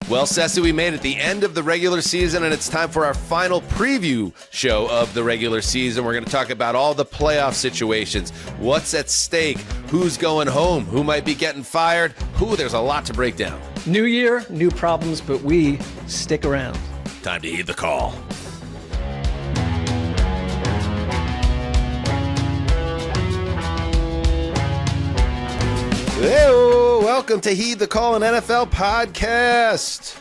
Well, Sessy, we made it the end of the regular season, and it's time for our final preview show of the regular season. We're going to talk about all the playoff situations, what's at stake, who's going home, who might be getting fired. There's a lot to break down. New year, new problems, but we stick around. Time to heed the call. Hello, welcome to Heed the Call, an NFL podcast.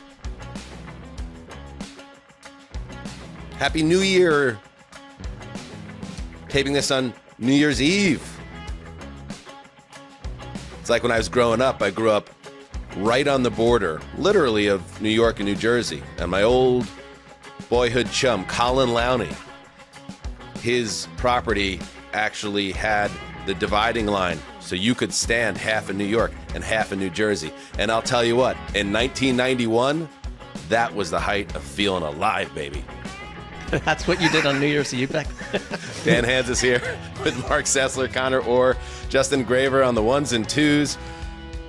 Happy New Year. Taping this on New Year's Eve. It's like when I was growing up, I grew up right on the border, literally, of New York and New Jersey. And my old boyhood chum, Colin Lowney, his property actually had the dividing line. So you could stand half in New York and half in New Jersey. And I'll tell you what, in 1991, that was the height of feeling alive, baby. That's what you did on New Year's Eve back then. Dan Hanzus here with Marc Sessler, Conor Orr, Justin Graver on the ones and twos.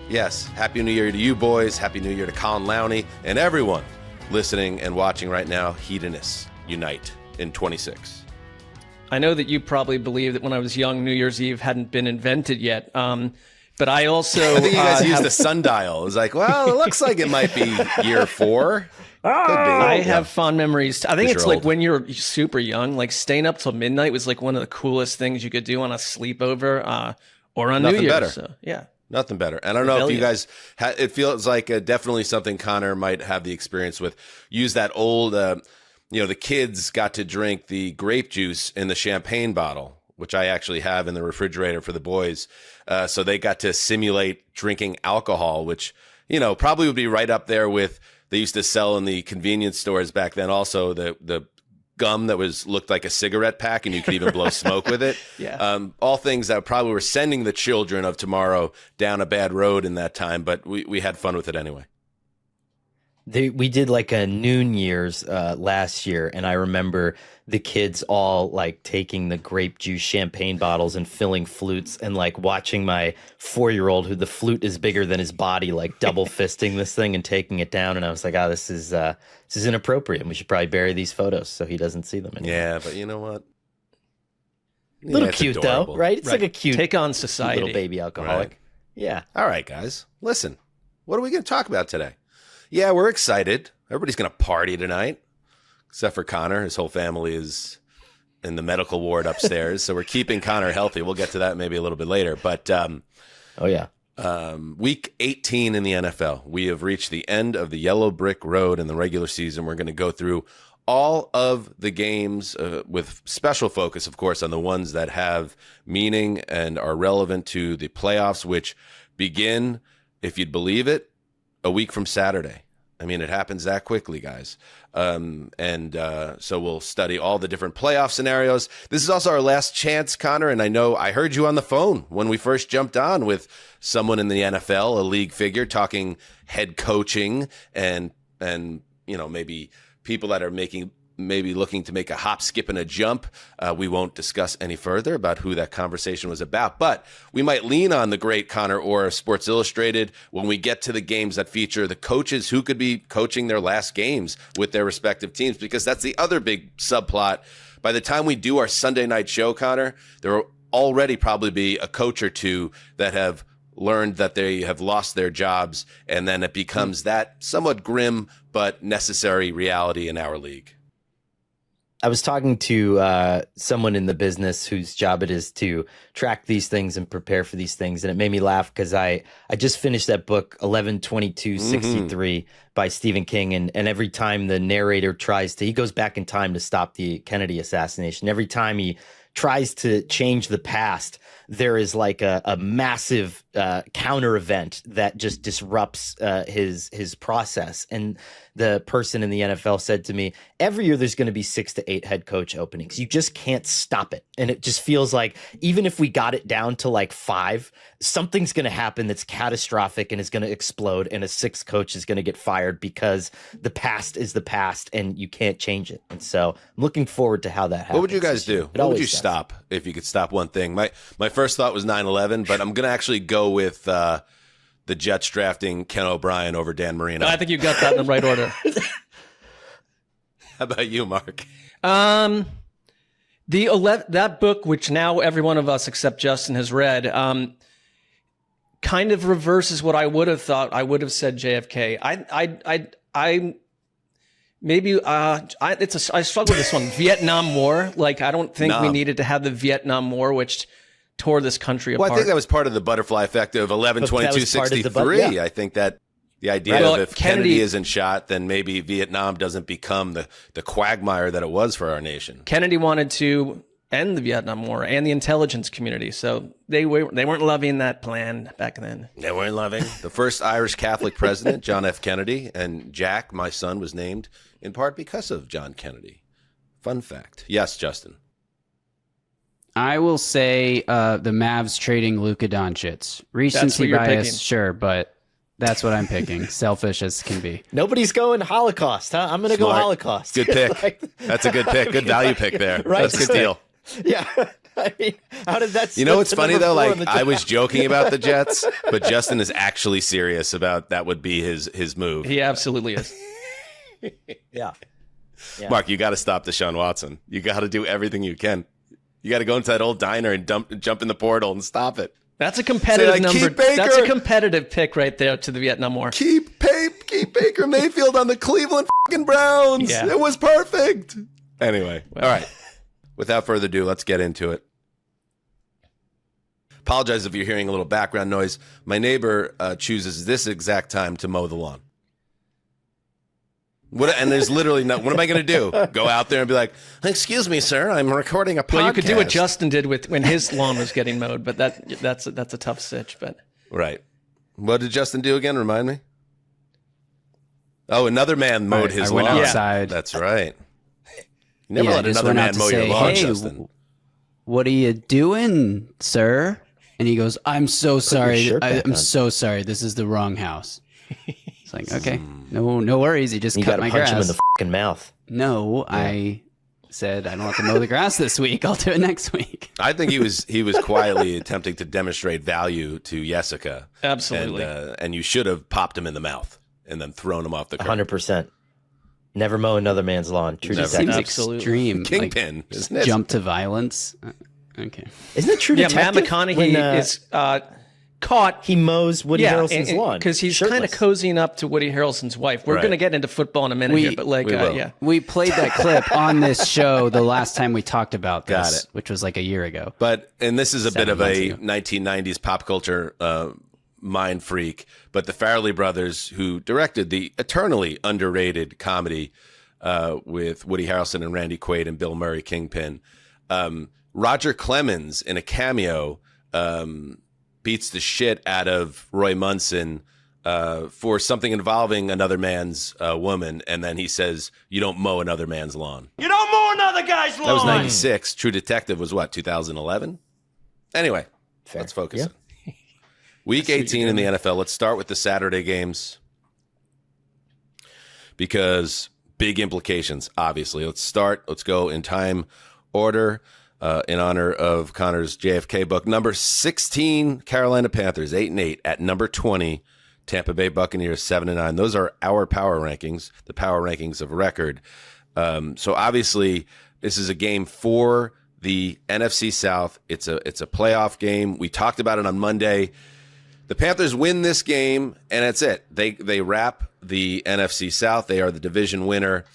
Yes, Happy New Year to you boys. Happy New Year to Colin Lowney and everyone listening and watching right now. Hedonists unite in 26. I know that you probably believe that when I was young, New Year's Eve hadn't been invented yet. But I also... I think you guys used a sundial. It was like, well, it looks like it might be year 4. Could be. I have fond memories. I think it's like old. when you're super young, like staying up till midnight was like one of the coolest things you could do on a sleepover or on Nothing New Year's. better. So, yeah. Nothing better. And I don't know if you guys, it feels like definitely something Connor might have the experience with. Use that old, the kids got to drink the grape juice in the champagne bottle, which I actually have in the refrigerator for the boys. So they got to simulate drinking alcohol, which, probably would be right up there with, they used to sell in the convenience stores back then. Also the gum that looked like a cigarette pack and you could even blow smoke with it. Yeah. All things that probably were sending the children of tomorrow down a bad road in that time, but we had fun with it anyway. We did like a noon year's last year, and I remember the kids all like taking the grape juice champagne bottles and filling flutes, and like watching my 4-year-old, who the flute is bigger than his body, like double fisting this thing and taking it down. And I was like, this is inappropriate. And we should probably bury these photos so he doesn't see them anymore. Yeah, but you know what? Little cute adorable. though, right? It's like a cute take on society, little baby alcoholic. Right. Yeah. All right, guys, listen. What are we going to talk about today? Yeah, we're excited. Everybody's going to party tonight, except for Connor. His whole family is in the medical ward upstairs, so we're keeping Connor healthy. We'll get to that maybe a little bit later. But week 18 in the NFL, we have reached the end of the yellow brick road in the regular season. We're going to go through all of the games with special focus, of course, on the ones that have meaning and are relevant to the playoffs, which begin, if you'd believe it, a week from Saturday. I mean, it happens that quickly, guys. So we'll study all the different playoff scenarios. This is also our last chance, Connor, and I know I heard you on the phone when we first jumped on with someone in the NFL, a league figure, talking head coaching and maybe people that are maybe looking to make a hop, skip, and a jump. We won't discuss any further about who that conversation was about, but we might lean on the great Conor Orr of Sports Illustrated when we get to the games that feature the coaches who could be coaching their last games with their respective teams, because that's the other big subplot. By the time we do our Sunday night show, Connor, there will already probably be a coach or two that have learned that they have lost their jobs, and then it becomes that somewhat grim but necessary reality in our league. I was talking to someone in the business whose job it is to track these things and prepare for these things. And it made me laugh because I just finished that book, 11/22/63 by Stephen King. And every time the narrator he goes back in time to stop the Kennedy assassination. Every time he tries to change the past, there is like a massive counter event that just disrupts his process. And the person in the NFL said to me, every year there's going to be 6 to 8 head coach openings. You just can't stop it. And it just feels like even if we got it down to like 5, something's going to happen that's catastrophic and is going to explode. And a 6th coach is going to get fired because the past is the past and you can't change it. And so I'm looking forward to how that happens. What would you guys do? What would you stop if you could stop one thing? My first thought was 9/11, but I'm going to actually go with the the Jets drafting Ken O'Brien over Dan Marino. I think you got that in the right order. How about you, Mark? That book, which now every one of us except Justin has read, kind of reverses what I would have thought. I would have said JFK. I struggle with this one. Vietnam War. Like, I don't think we needed to have the Vietnam War, which tore this country apart. Well, I think that was part of the butterfly effect of 11/22/63. I think that the idea of if Kennedy isn't shot, then maybe Vietnam doesn't become the quagmire that it was for our nation. Kennedy wanted to end the Vietnam War and the intelligence community, so they weren't loving that plan back then. They weren't loving. The first Irish Catholic president, John F. Kennedy, and Jack, my son, was named in part because of John Kennedy. Fun fact. Yes, Justin. I will say the Mavs trading Luka Doncic. Recency bias, sure, but that's what I'm picking. Selfish as can be. Nobody's going Holocaust, huh? I'm going to go Holocaust. Good pick. That's a good pick. Good value pick there. Right. That's a good deal. Yeah. I mean, how did that? You know what's funny though? Like, I was joking about the Jets, but Justin is actually serious about that would be his move. He absolutely is. Yeah. Mark, you got to stop Deshaun Watson. You got to do everything you can. You got to go into that old diner and jump in the portal and stop it. That's a competitive number. Keep Baker. That's a competitive pick right there to the Vietnam War. Keep Baker Mayfield on the Cleveland fucking Browns. Yeah. It was perfect. Anyway, all right. Without further ado, let's get into it. Apologize if you're hearing a little background noise. My neighbor chooses this exact time to mow the lawn. And there's literally no. What am I going to do? Go out there and be like, "Excuse me, sir, I'm recording a podcast." Well, you could do what Justin did when his lawn was getting mowed, but that's a tough sitch. But right, what did Justin do again? Remind me. Oh, another man mowed his lawn. I went outside. That's right. You never let another man mow your lawn, Justin. What are you doing, sir? And he goes, "I'm so sorry. I'm so sorry. This is the wrong house." It's like, okay, no worries. You just cut my grass. You got to punch him in the fucking mouth. No, yeah. I said I don't have to mow the grass this week. I'll do it next week. I think he was quietly attempting to demonstrate value to Jessica. Absolutely. And you should have popped him in the mouth and then thrown him off the curb. 100%. Never mow another man's lawn. True detective. Seems extreme. Kingpin, isn't it? Jump to violence. Okay. Isn't it true detective? Matt McConaughey is caught. He mows Woody Harrelson's lawn because he's kind of cozying up to Woody Harrelson's wife. We're going to get into football in a minute here, but we played that clip on this show the last time we talked about this, which was like a year ago. And this is a bit of a 1990s pop culture mind freak. But the Farrelly brothers, who directed the eternally underrated comedy with Woody Harrelson and Randy Quaid and Bill Murray, Kingpin, Roger Clemens in a cameo. Beats the shit out of Roy Munson for something involving another man's woman, and then he says, "You don't mow another man's lawn. You don't mow another guy's lawn." That was 96. True Detective was what, 2011? Anyway, let's focus. Yeah. Week 18 in the NFL. Let's start with the Saturday games because big implications, obviously. Let's go in time order. In honor of Connor's JFK book. Number 16, Carolina Panthers, 8-8. At number 20, Tampa Bay Buccaneers, 7-9. Those are our power rankings, the power rankings of record. So obviously, this is a game for the NFC South. It's a playoff game. We talked about it on Monday. The Panthers win this game, and that's it. They wrap the NFC South. They are the division winner,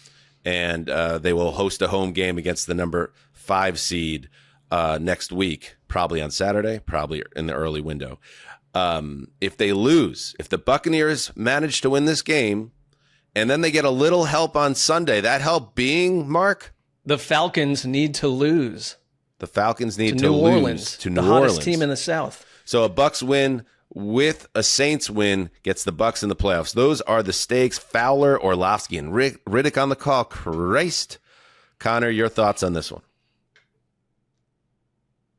and they will host a home game against the number 5 seed next week, probably on Saturday, probably in the early window. If they lose, if the Buccaneers manage to win this game, and then they get a little help on Sunday, that help being, Mark? The Falcons need to lose. The Falcons need to New lose Orleans, to New the Orleans. hottest team in the South. So a Bucs win with a Saints win gets the Bucs in the playoffs. Those are the stakes. Fowler, Orlovsky, and Riddick on the call. Christ. Connor, your thoughts on this one?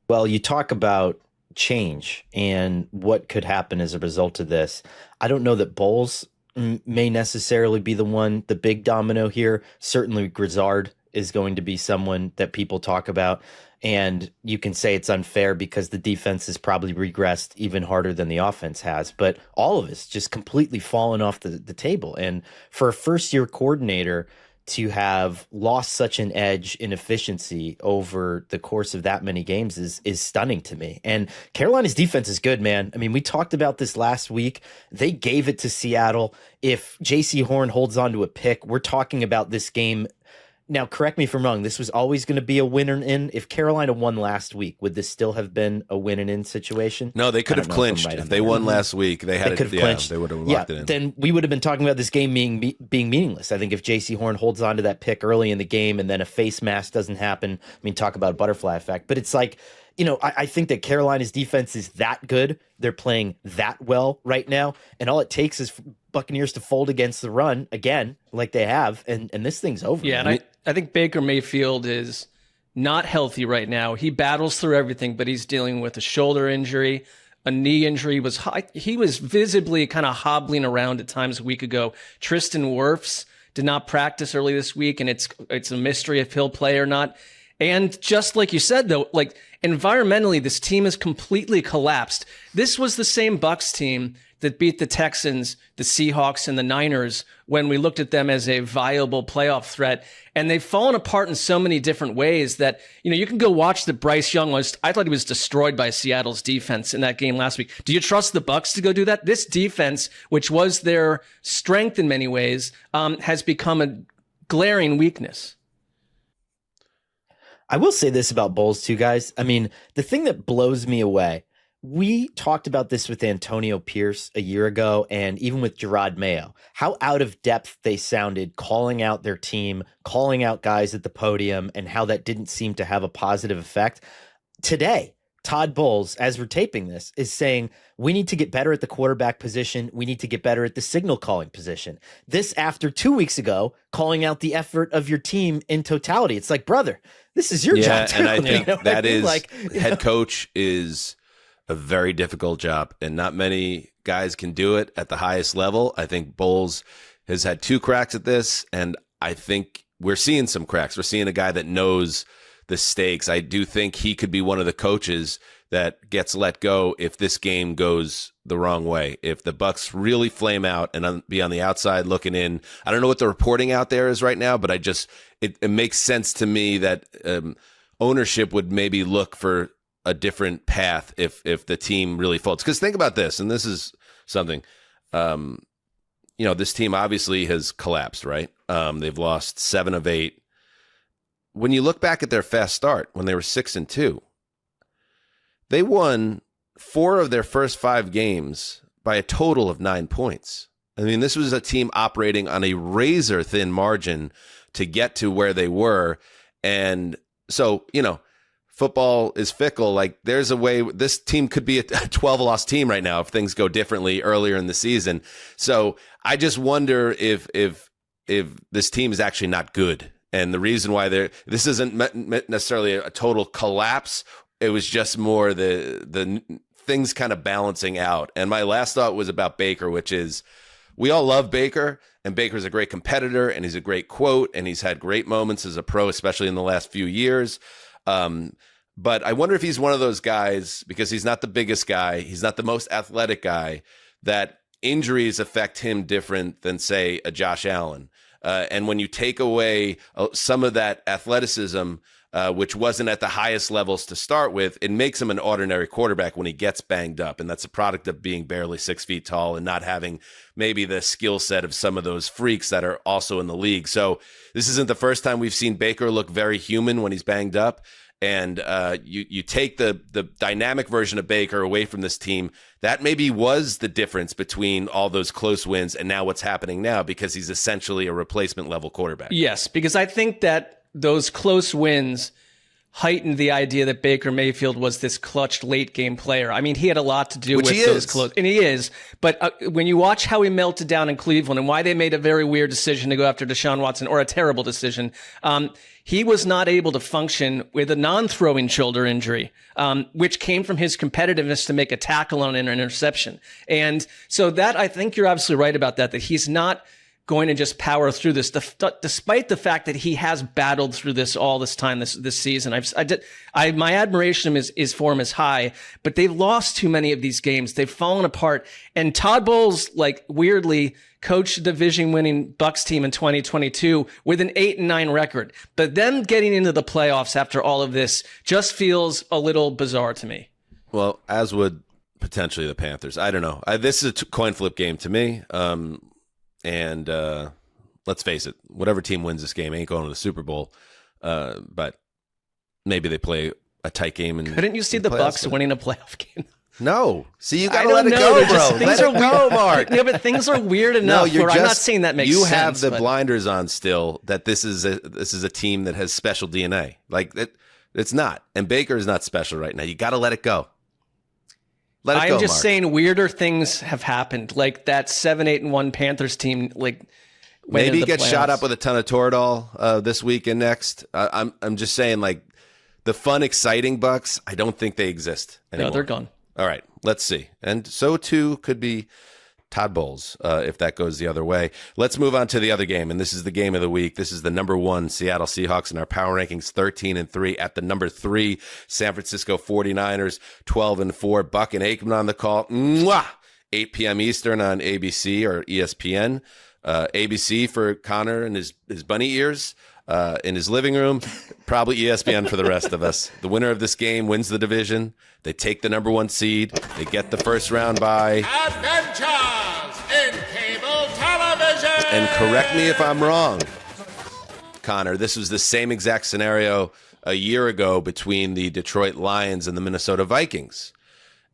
Well, you talk about change and what could happen as a result of this. I don't know that Bowles may necessarily be the big domino here. Certainly Grizzard is going to be someone that people talk about. And you can say it's unfair because the defense has probably regressed even harder than the offense has. But all of it's just completely fallen off the table. And for a first-year coordinator to have lost such an edge in efficiency over the course of that many games is stunning to me. And Carolina's defense is good, man. I mean, we talked about this last week. They gave it to Seattle. If J.C. Horn holds on to a pick, we're talking about this game. Now, correct me if I'm wrong. This was always going to be a win and in. If Carolina won last week, would this still have been a win and in situation? No, they could have clinched. If they won last week, they would have locked it in. Then we would have been talking about this game being meaningless. I think if J.C. Horn holds on to that pick early in the game and then a face mask doesn't happen, I mean, talk about a butterfly effect. But it's like, I think that Carolina's defense is that good. They're playing that well right now. And all it takes is Buccaneers to fold against the run again, like they have, and this thing's over. Yeah, and I think Baker Mayfield is not healthy right now. He battles through everything, but he's dealing with a shoulder injury, a knee injury. He was visibly kind of hobbling around at times a week ago. Tristan Wirfs did not practice early this week, and it's a mystery if he'll play or not. And just like you said, though, like environmentally, this team has completely collapsed. This was the same Bucs team that beat the Texans, the Seahawks, and the Niners when we looked at them as a viable playoff threat. And they've fallen apart in so many different ways that, you can go watch the Bryce Young was. I thought he was destroyed by Seattle's defense in that game last week. Do you trust the Bucs to go do that? This defense, which was their strength in many ways, has become a glaring weakness. I will say this about Bowles too, guys. I mean, the thing that blows me away, we talked about this with Antonio Pierce a year ago and even with Gerard Mayo, how out of depth they sounded calling out their team, calling out guys at the podium, and how that didn't seem to have a positive effect. Today, Todd Bowles, as we're taping this, is saying we need to get better at the quarterback position. We need to get better at the signal calling position. This after 2 weeks ago, calling out the effort of your team in totality. It's like, brother, this is your job too. And I think that is head coach is a very difficult job, and not many guys can do it at the highest level. I think Bowles has had 2 cracks at this, and I think we're seeing some cracks. We're seeing a guy that knows the stakes. I do think he could be one of the coaches that gets let go if this game goes the wrong way. If the Bucs really flame out and be on the outside looking in, I don't know what the reporting out there is right now, but it makes sense to me that ownership would maybe look for a different path if the team really folds. Because think about this, and this is something, this team obviously has collapsed, right? They've lost 7 of 8. When you look back at their fast start, when they were 6-2, they won 4 of their first 5 games by a total of 9 points. I mean, this was a team operating on a razor-thin margin to get to where they were. And so, football is fickle. Like, there's a way this team could be a 12-loss team right now if things go differently earlier in the season. So I just wonder if this team is actually not good. And the reason why this isn't necessarily a total collapse, it was just more the things kind of balancing out. And my last thought was about Baker, which is we all love Baker, and Baker's a great competitor, and he's a great quote, and he's had great moments as a pro, especially in the last few years. But I wonder if he's one of those guys, because he's not the biggest guy, he's not the most athletic guy, that injuries affect him different than, say, a Josh Allen. And when you take away some of that athleticism, which wasn't at the highest levels to start with, it makes him an ordinary quarterback when he gets banged up. And that's a product of being barely 6 feet tall and not having maybe the skill set of some of those freaks that are also in the league. So this isn't the first time we've seen Baker look very human when he's banged up. And you take the dynamic version of Baker away from this team. That maybe was the difference between all those close wins and now what's happening now, because he's essentially a replacement level quarterback. Yes, because I think that those close wins heightened the idea that Baker Mayfield was this clutch late game player. I mean, he had a lot to do with those close, and he is. But when you watch how he melted down in Cleveland and why they made a very weird decision to go after Deshaun Watson, or a terrible decision, he was not able to function with a non-throwing shoulder injury, which came from his competitiveness to make a tackle on an interception. And so that, I think you're absolutely right about that he's not going to just power through this, despite the fact that he has battled through this all this time this season. My admiration is for him is high, but they've lost too many of these games. They've fallen apart. And Todd Bowles, like, weirdly coached a division-winning Bucs team in 2022 with an 8-9 record. But them getting into the playoffs after all of this just feels a little bizarre to me. Well, as would potentially the Panthers. I don't know. This is a coin flip game to me. And let's face it, whatever team wins this game ain't going to the Super Bowl. But maybe they play a tight game. And couldn't you see the Bucs winning a playoff game? No. See, you got to let it go, bro. Let it go, Mark. Yeah, but things are weird enough. I'm not saying that makes sense. You have the blinders on still that this is a team that has special DNA. Like, it's not. And Baker is not special right now. You got to let it go. I'm just saying weirder things have happened, like that 7-8-1 Panthers team. Like, maybe he gets shot up with a ton of Toradol this week and next. I'm just saying, like, the fun, exciting Bucs, I don't think they exist anymore. No, they're gone. All right, let's see. And so too could be Todd Bowles if that goes the other way. Let's move on to the other game, and this is the game of the week. This is the number 1 Seattle Seahawks in our power rankings, 13-3 at the number 3 San Francisco 49ers, 12-4. Buck and Aikman on the call. Mwah! 8 p.m. Eastern on ABC or ESPN. ABC for Connor and his bunny ears in his living room. Probably ESPN for the rest of us. The winner of this game wins the division. They take the number 1 seed. They get the first round bye. Adventures in cable television. And correct me if I'm wrong, Connor, this was the same exact scenario a year ago between the Detroit Lions and the Minnesota Vikings.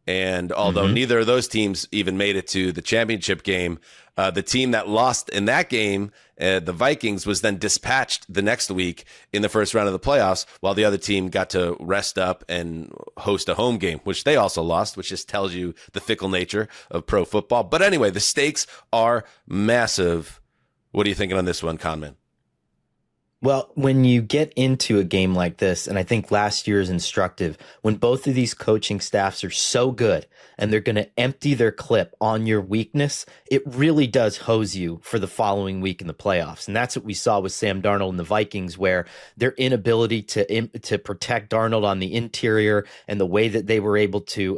And although neither of those teams even made it to the championship game, the team that lost in that game, the Vikings, was then dispatched the next week in the first round of the playoffs, while the other team got to rest up and host a home game, which they also lost, which just tells you the fickle nature of pro football. But anyway, the stakes are massive. What are you thinking on this one, Conman? Well, when you get into a game like this, and I think last year is instructive, when both of these coaching staffs are so good and they're going to empty their clip on your weakness, it really does hose you for the following week in the playoffs. And that's what we saw with Sam Darnold and the Vikings, where their inability to protect Darnold on the interior and the way that they were able to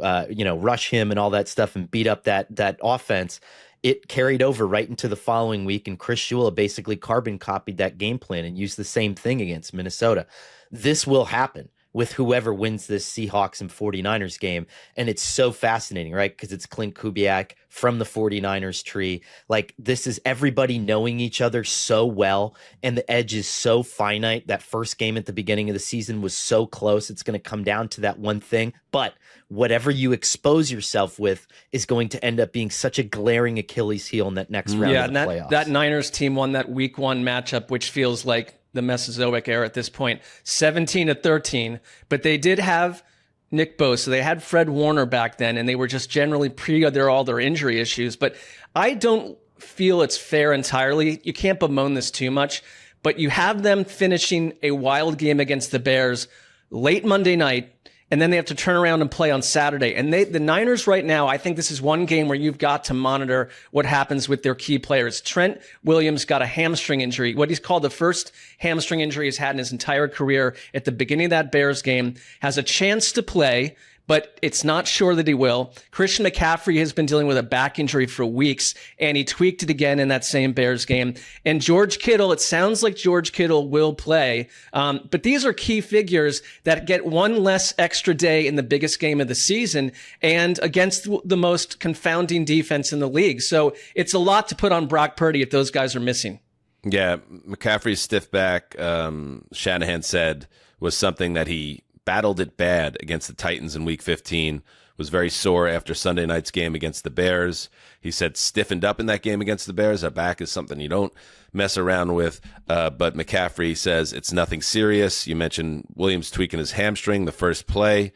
rush him and all that stuff and beat up that offense, it carried over right into the following week, and Chris Shula basically carbon copied that game plan and used the same thing against Minnesota. This will happen with whoever wins this Seahawks and 49ers game, and it's so fascinating, right? Because it's Clint Kubiak from the 49ers tree. Like, this is everybody knowing each other so well, and the edge is so finite. That first game at the beginning of the season was so close. It's going to come down to that one thing, but whatever you expose yourself with is going to end up being such a glaring Achilles heel in that next round of the playoffs. That Niners team won that week 1 matchup, which feels like the Mesozoic era at this point, 17-13, but they did have Nick Bosa. They had Fred Warner back then, and they were just generally all their injury issues. But I don't feel it's fair entirely. You can't bemoan this too much, but you have them finishing a wild game against the Bears late Monday night, and then they have to turn around and play on Saturday. And the Niners right now, I think this is one game where you've got to monitor what happens with their key players. Trent Williams got a hamstring injury, what he's called the first hamstring injury he's had in his entire career at the beginning of that Bears game, has a chance to play, but it's not sure that he will. Christian McCaffrey has been dealing with a back injury for weeks, and he tweaked it again in that same Bears game. And George Kittle, it sounds like George Kittle will play. But these are key figures that get one less extra day in the biggest game of the season and against the most confounding defense in the league. So it's a lot to put on Brock Purdy if those guys are missing. Yeah, McCaffrey's stiff back, Shanahan said, was something that he battled it bad against the Titans in Week 15, was very sore after Sunday night's game against the Bears. He said stiffened up in that game against the Bears. That back is something you don't mess around with. But McCaffrey says it's nothing serious. You mentioned Williams tweaking his hamstring the first play,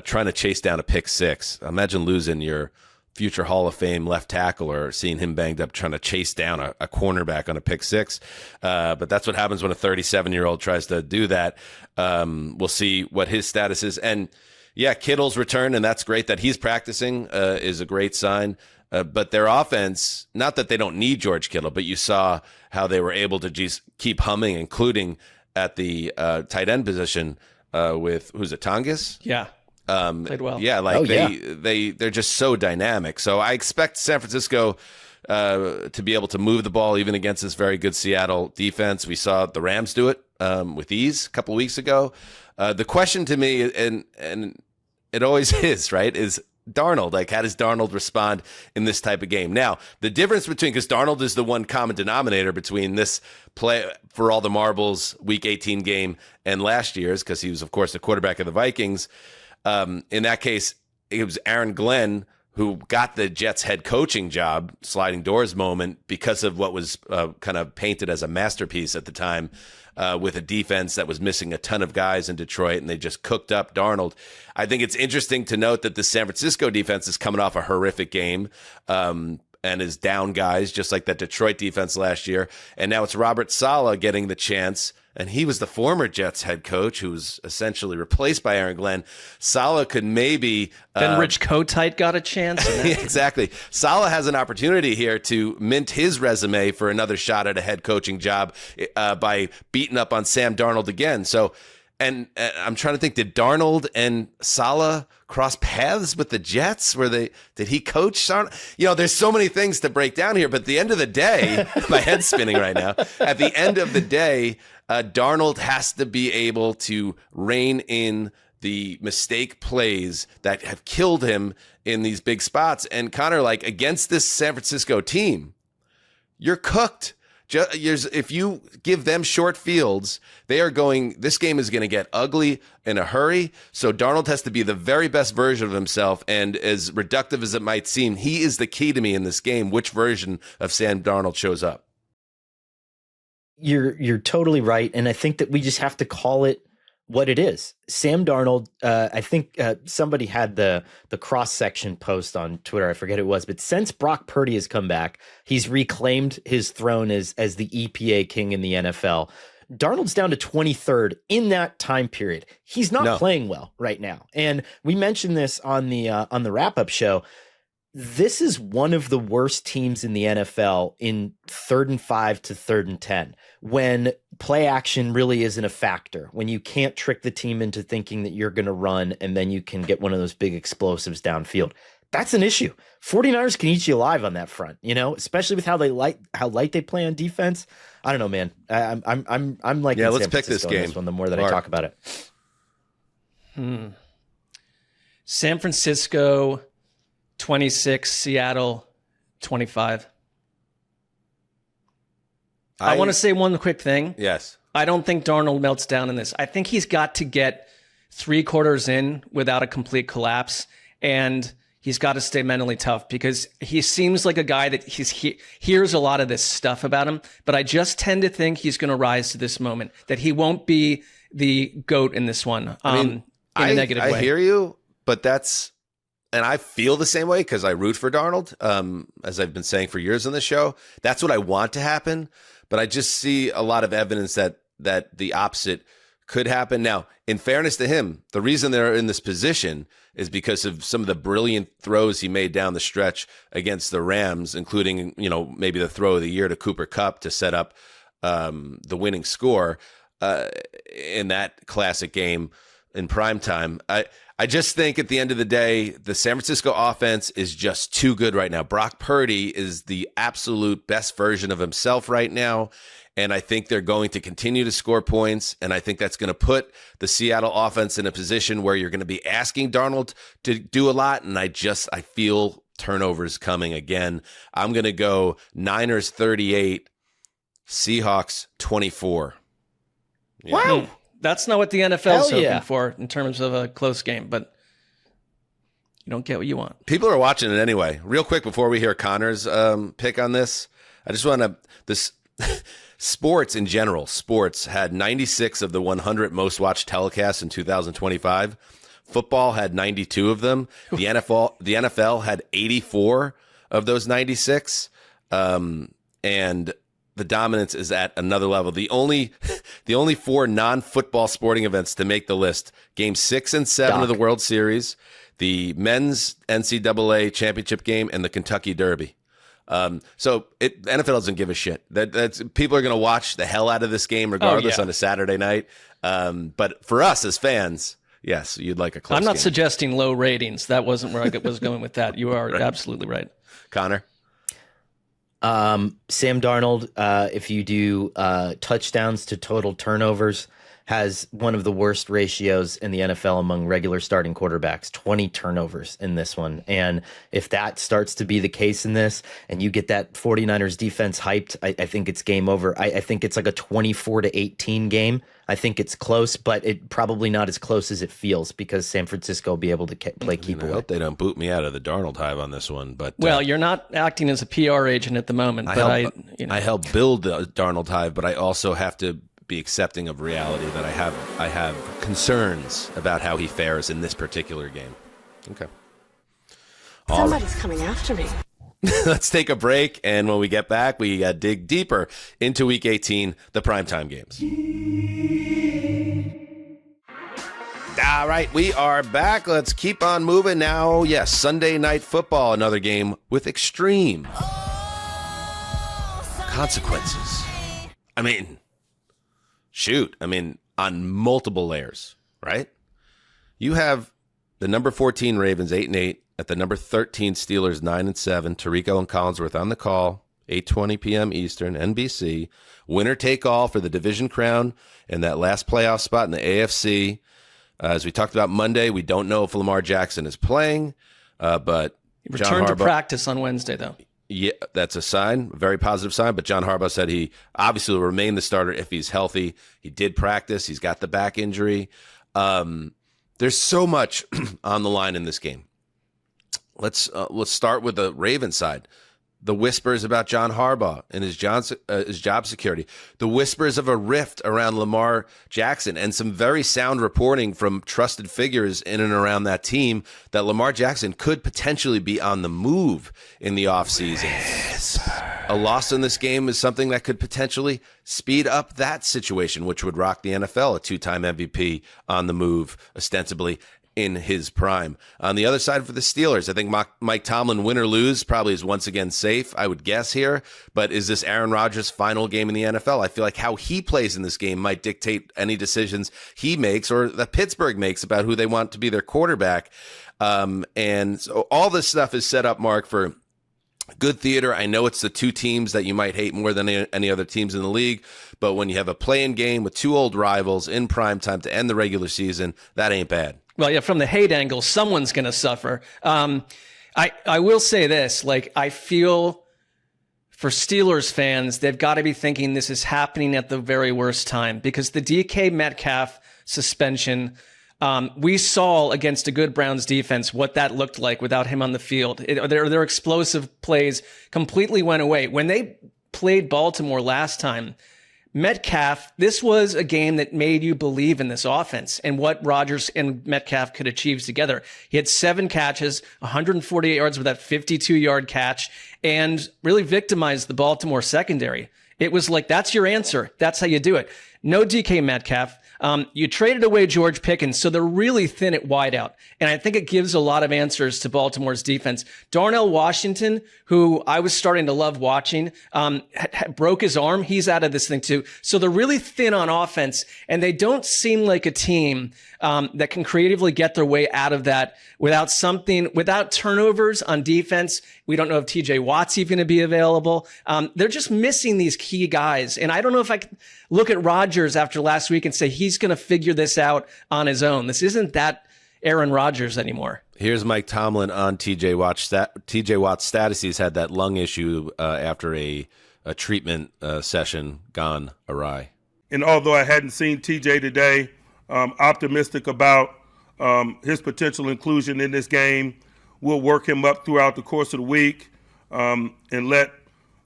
trying to chase down a pick six. Imagine losing your future Hall of Fame left tackle or seeing him banged up trying to chase down a cornerback on a pick six. But that's what happens when a 37-year-old tries to do that. We'll see what his status is. And yeah, Kittle's return, and that's great that he's practicing, is a great sign. But their offense, not that they don't need George Kittle, but you saw how they were able to just keep humming, including at the tight end position with, who's it, Tongas? Yeah. Played well. Yeah, they're just so dynamic. So I expect San Francisco to be able to move the ball even against this very good Seattle defense. We saw the Rams do it with ease a couple of weeks ago. The question to me, and it always is, right, is Darnold. Like, how does Darnold respond in this type of game? Now, the difference between, because Darnold is the one common denominator between this play for all the marbles Week 18 game and last year's, because he was, of course, the quarterback of the Vikings. In that case, it was Aaron Glenn who got the Jets head coaching job, sliding doors moment, because of what was kind of painted as a masterpiece at the time, with a defense that was missing a ton of guys in Detroit, and they just cooked up Darnold. I think it's interesting to note that the San Francisco defense is coming off a horrific game and is down guys, just like that Detroit defense last year. And now it's Robert Saleh getting the chance, and he was the former Jets head coach who was essentially replaced by Aaron Glenn. Saleh could maybe... Then Rich Kotite got a chance. Exactly. Saleh has an opportunity here to mint his resume for another shot at a head coaching job by beating up on Sam Darnold again. So, and I'm trying to think, did Darnold and Saleh cross paths with the Jets? Did he coach? There's so many things to break down here, but at the end of the day, my head's spinning right now. At the end of the day, Darnold has to be able to rein in the mistake plays that have killed him in these big spots. And Connor, like, against this San Francisco team, you're cooked. If you give them short fields, this game is going to get ugly in a hurry. So Darnold has to be the very best version of himself. And as reductive as it might seem, he is the key to me in this game, which version of Sam Darnold shows up. You're totally right. And I think that we just have to call it what it is. Sam Darnold, I think somebody had the cross-section post on Twitter, I forget who it was, but since Brock Purdy has come back, he's reclaimed his throne as the EPA king in the NFL. Darnold's down to 23rd in that time period. He's not playing well right now. And we mentioned this on the wrap-up show. This is one of the worst teams in the NFL in 3rd and 5 to 3rd and 10, when play action really isn't a factor, when you can't trick the team into thinking that you're going to run and then you can get one of those big explosives downfield. That's an issue. 49ers can eat you alive on that front, especially with how light they play on defense. I don't know, man. I'm like, let's pick this game. The more that I talk about it. San Francisco 26, Seattle 25. I want to say one quick thing. Yes. I don't think Darnold melts down in this. I think he's got to get 3 quarters in without a complete collapse, and he's got to stay mentally tough, because he seems like a guy that hears a lot of this stuff about him, but I just tend to think he's going to rise to this moment, that he won't be the GOAT in this one in a negative way. I hear you, but and I feel the same way because I root for Darnold, as I've been saying for years on the show. That's what I want to happen, but I just see a lot of evidence that the opposite could happen. Now, in fairness to him, the reason they're in this position is because of some of the brilliant throws he made down the stretch against the Rams, including, maybe the throw of the year to Cooper Kupp to set up the winning score in that classic game in primetime. I just think at the end of the day, the San Francisco offense is just too good right now. Brock Purdy is the absolute best version of himself right now, and I think they're going to continue to score points, and I think that's going to put the Seattle offense in a position where you're going to be asking Darnold to do a lot, and I feel turnovers coming again. I'm going to go Niners 38, Seahawks 24. Yeah. Wow. That's not what the NFL's hoping for in terms of a close game, but you don't get what you want. People are watching it anyway. Real quick, before we hear Connor's pick on this, I just want to sports in general. Sports had 96 of the 100 most watched telecasts in 2025. Football had 92 of them. The NFL had 84 of those 96. And the dominance is at another level. The only 4 non-football sporting events to make the list: Game 6 and 7 of the World Series, the men's NCAA championship game, and the Kentucky Derby. So NFL doesn't give a shit. That's people are going to watch the hell out of this game regardless on a Saturday night. But for us as fans, yes, you'd like a close I'm not game. suggesting low ratings. That wasn't where I was going with that. You are absolutely right. Connor? Sam Darnold, if you do touchdowns to total turnovers, has one of the worst ratios in the NFL among regular starting quarterbacks, 20 turnovers in this one. And if that starts to be the case in this and you get that 49ers defense hyped, I think it's game over. I think it's like a 24-18 game. I think it's close, but it probably not as close as it feels because San Francisco will be able to play keep away. I hope they don't boot me out of the Darnold hive on this one. But well, you're not acting as a PR agent at the moment. I help build the Darnold hive, but I also have to be accepting of reality that I have concerns about how he fares in this particular game. Okay. Somebody's coming after me. Let's take a break, and when we get back, we dig deeper into Week 18, the primetime games. All right, we are back. Let's keep on moving now. Yes, Sunday Night Football, another game with extreme consequences. I mean, on multiple layers, right? You have the number 14 Ravens 8-8 at the number 13 Steelers 9-7. Tirico and Collinsworth on the call, 8:20 p.m. Eastern, NBC. Winner take all for the division crown and that last playoff spot in the AFC. As we talked about Monday, we don't know if Lamar Jackson is playing, but he returned to practice on Wednesday, though. Yeah, that's a sign, a very positive sign. But John Harbaugh said he obviously will remain the starter if he's healthy. He did practice. He's got the back injury. There's so much on the line in this game. Let's start with the Ravens side. The whispers about John Harbaugh and his job security. The whispers of a rift around Lamar Jackson and some very sound reporting from trusted figures in and around that team that Lamar Jackson could potentially be on the move in the offseason. A loss in this game is something that could potentially speed up that situation, which would rock the NFL, a 2-time MVP on the move, ostensibly in his prime. On the other side for the Steelers, I think Mike Tomlin, win or lose, probably is once again safe, I would guess here. But is this Aaron Rodgers' final game in the NFL? I feel like how he plays in this game might dictate any decisions he makes or that Pittsburgh makes about who they want to be their quarterback. And so all this stuff is set up, Mark, for good theater. I know it's the two teams that you might hate more than any other teams in the league, but when you have a play-in game with two old rivals in prime time to end the regular season, that ain't bad. Well, yeah, from the hate angle, someone's going to suffer. I will say this, I feel for Steelers fans, they've got to be thinking this is happening at the very worst time because the DK Metcalf suspension, we saw against a good Browns defense what that looked like without him on the field. Their explosive plays completely went away. When they played Baltimore last time, Metcalf, this was a game that made you believe in this offense and what Rodgers and Metcalf could achieve together. He had 7 catches, 148 yards with that 52-yard catch, and really victimized the Baltimore secondary. It was like, that's your answer. That's how you do it. No DK Metcalf. You traded away George Pickens, so they're really thin at wideout. And I think it gives a lot of answers to Baltimore's defense. Darnell Washington, who I was starting to love watching, broke his arm. He's out of this thing too. So they're really thin on offense, and they don't seem like a team that can creatively get their way out of that without turnovers on defense. We don't know if TJ Watt's even going to be available. They're just missing these key guys. And I don't know if I can look at Rodgers after last week and say he's going to figure this out on his own. This isn't that Aaron Rodgers anymore. Here's Mike Tomlin on TJ Watt's status. He's had that lung issue after a treatment session gone awry. And although I hadn't seen TJ today, optimistic about his potential inclusion in this game. We'll work him up throughout the course of the week and let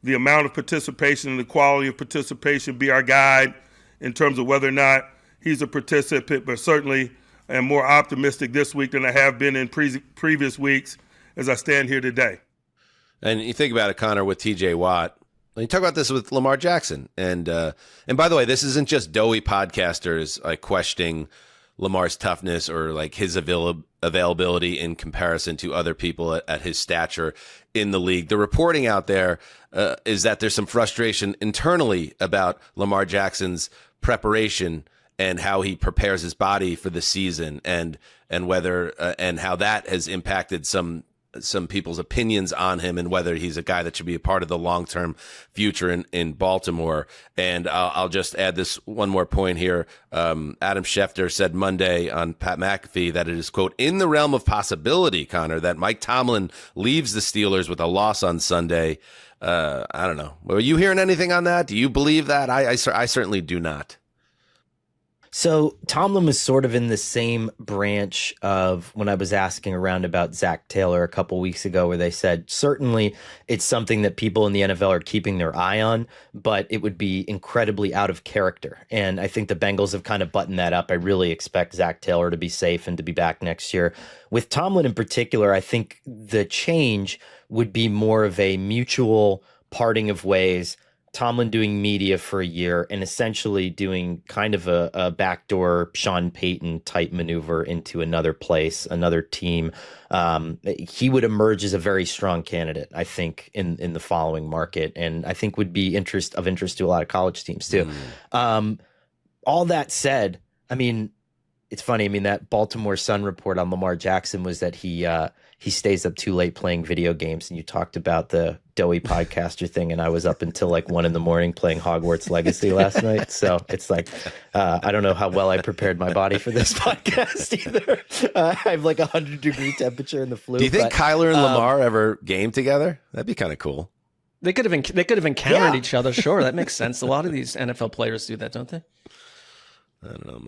the amount of participation and the quality of participation be our guide in terms of whether or not he's a participant, but certainly I am more optimistic this week than I have been in previous weeks as I stand here today. And you think about it, Connor, with TJ Watt, You talk about this with Lamar Jackson, and by the way, this isn't just doughy podcasters like questioning Lamar's toughness or like his availability in comparison to other people at his stature in the league. The reporting out there is that there's some frustration internally about Lamar Jackson's preparation and how he prepares his body for the season, and whether and how that has impacted some people's opinions on him and whether he's a guy that should be a part of the long-term future in Baltimore. And I'll just add this one more point here. Adam Schefter said Monday on Pat McAfee that it is, quote, in the realm of possibility, Connor, that Mike Tomlin leaves the Steelers with a loss on Sunday. I don't know. Were you hearing anything on that? Do you believe that? I certainly do not. So Tomlin was sort of in the same branch of when I was asking around about Zach Taylor a couple weeks ago, where they said certainly it's something that people in the NFL are keeping their eye on, but it would be incredibly out of character. And I think the Bengals have kind of buttoned that up. I really expect Zach Taylor to be safe and to be back next year. With Tomlin in particular, I think the change would be more of a mutual parting of ways. Tomlin doing media for a year and essentially doing kind of a backdoor Sean Payton type maneuver into another place, another team. He would emerge as a very strong candidate, I think, in the following market, and I think would be of interest to a lot of college teams too. All that said, I mean, it's funny. I mean, that Baltimore Sun report on Lamar Jackson was that he stays up too late playing video games, and you talked about the doughy podcaster thing, and I was up until like 1 a.m. playing Hogwarts Legacy last night. So it's like, I don't know how well I prepared my body for this podcast either. I have like 100-degree temperature in the flu. Do you think Kyler and Lamar ever game together? That'd be kind of cool. They could have encountered each other. Sure, that makes sense. A lot of these NFL players do that, don't they? I don't know,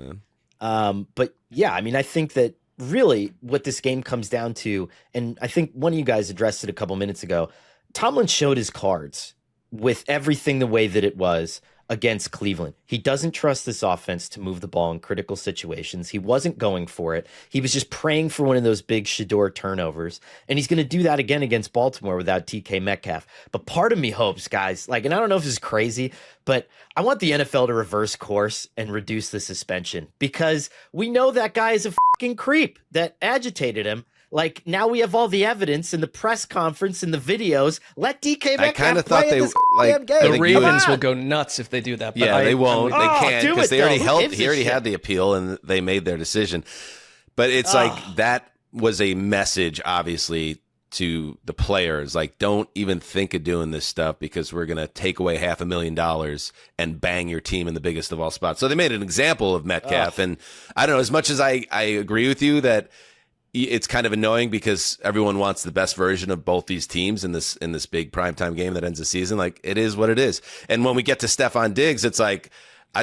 man. But yeah, I mean, I think that really what this game comes down to, and I think one of you guys addressed it a couple minutes ago, Tomlin showed his cards with everything the way that it was against Cleveland. He doesn't trust this offense to move the ball in critical situations. He wasn't going for it. He was just praying for one of those big Shador turnovers. And he's going to do that again against Baltimore without DK Metcalf. But part of me hopes, guys, like, and I don't know if this is crazy, but I want the NFL to reverse course and reduce the suspension, because we know that guy is a fucking creep that agitated him. Like, now we have all the evidence in the press conference and the videos. Let DK Metcalf I kind of thought play they this like game. The Ravens will go nuts if they do that. But yeah, they won't. They can't, do because it, they already though. Who gives he a already shit? had the appeal and they made their decision. But it's like that was a message, obviously, to the players. Like, don't even think of doing this stuff because we're going to take away $500,000 and bang your team in the biggest of all spots. So they made an example of Metcalf. And I don't know, as much as I agree with you that it's kind of annoying because everyone wants the best version of both these teams in this big primetime game that ends the season. Like, it is what it is. And when we get to Stephon Diggs, it's like,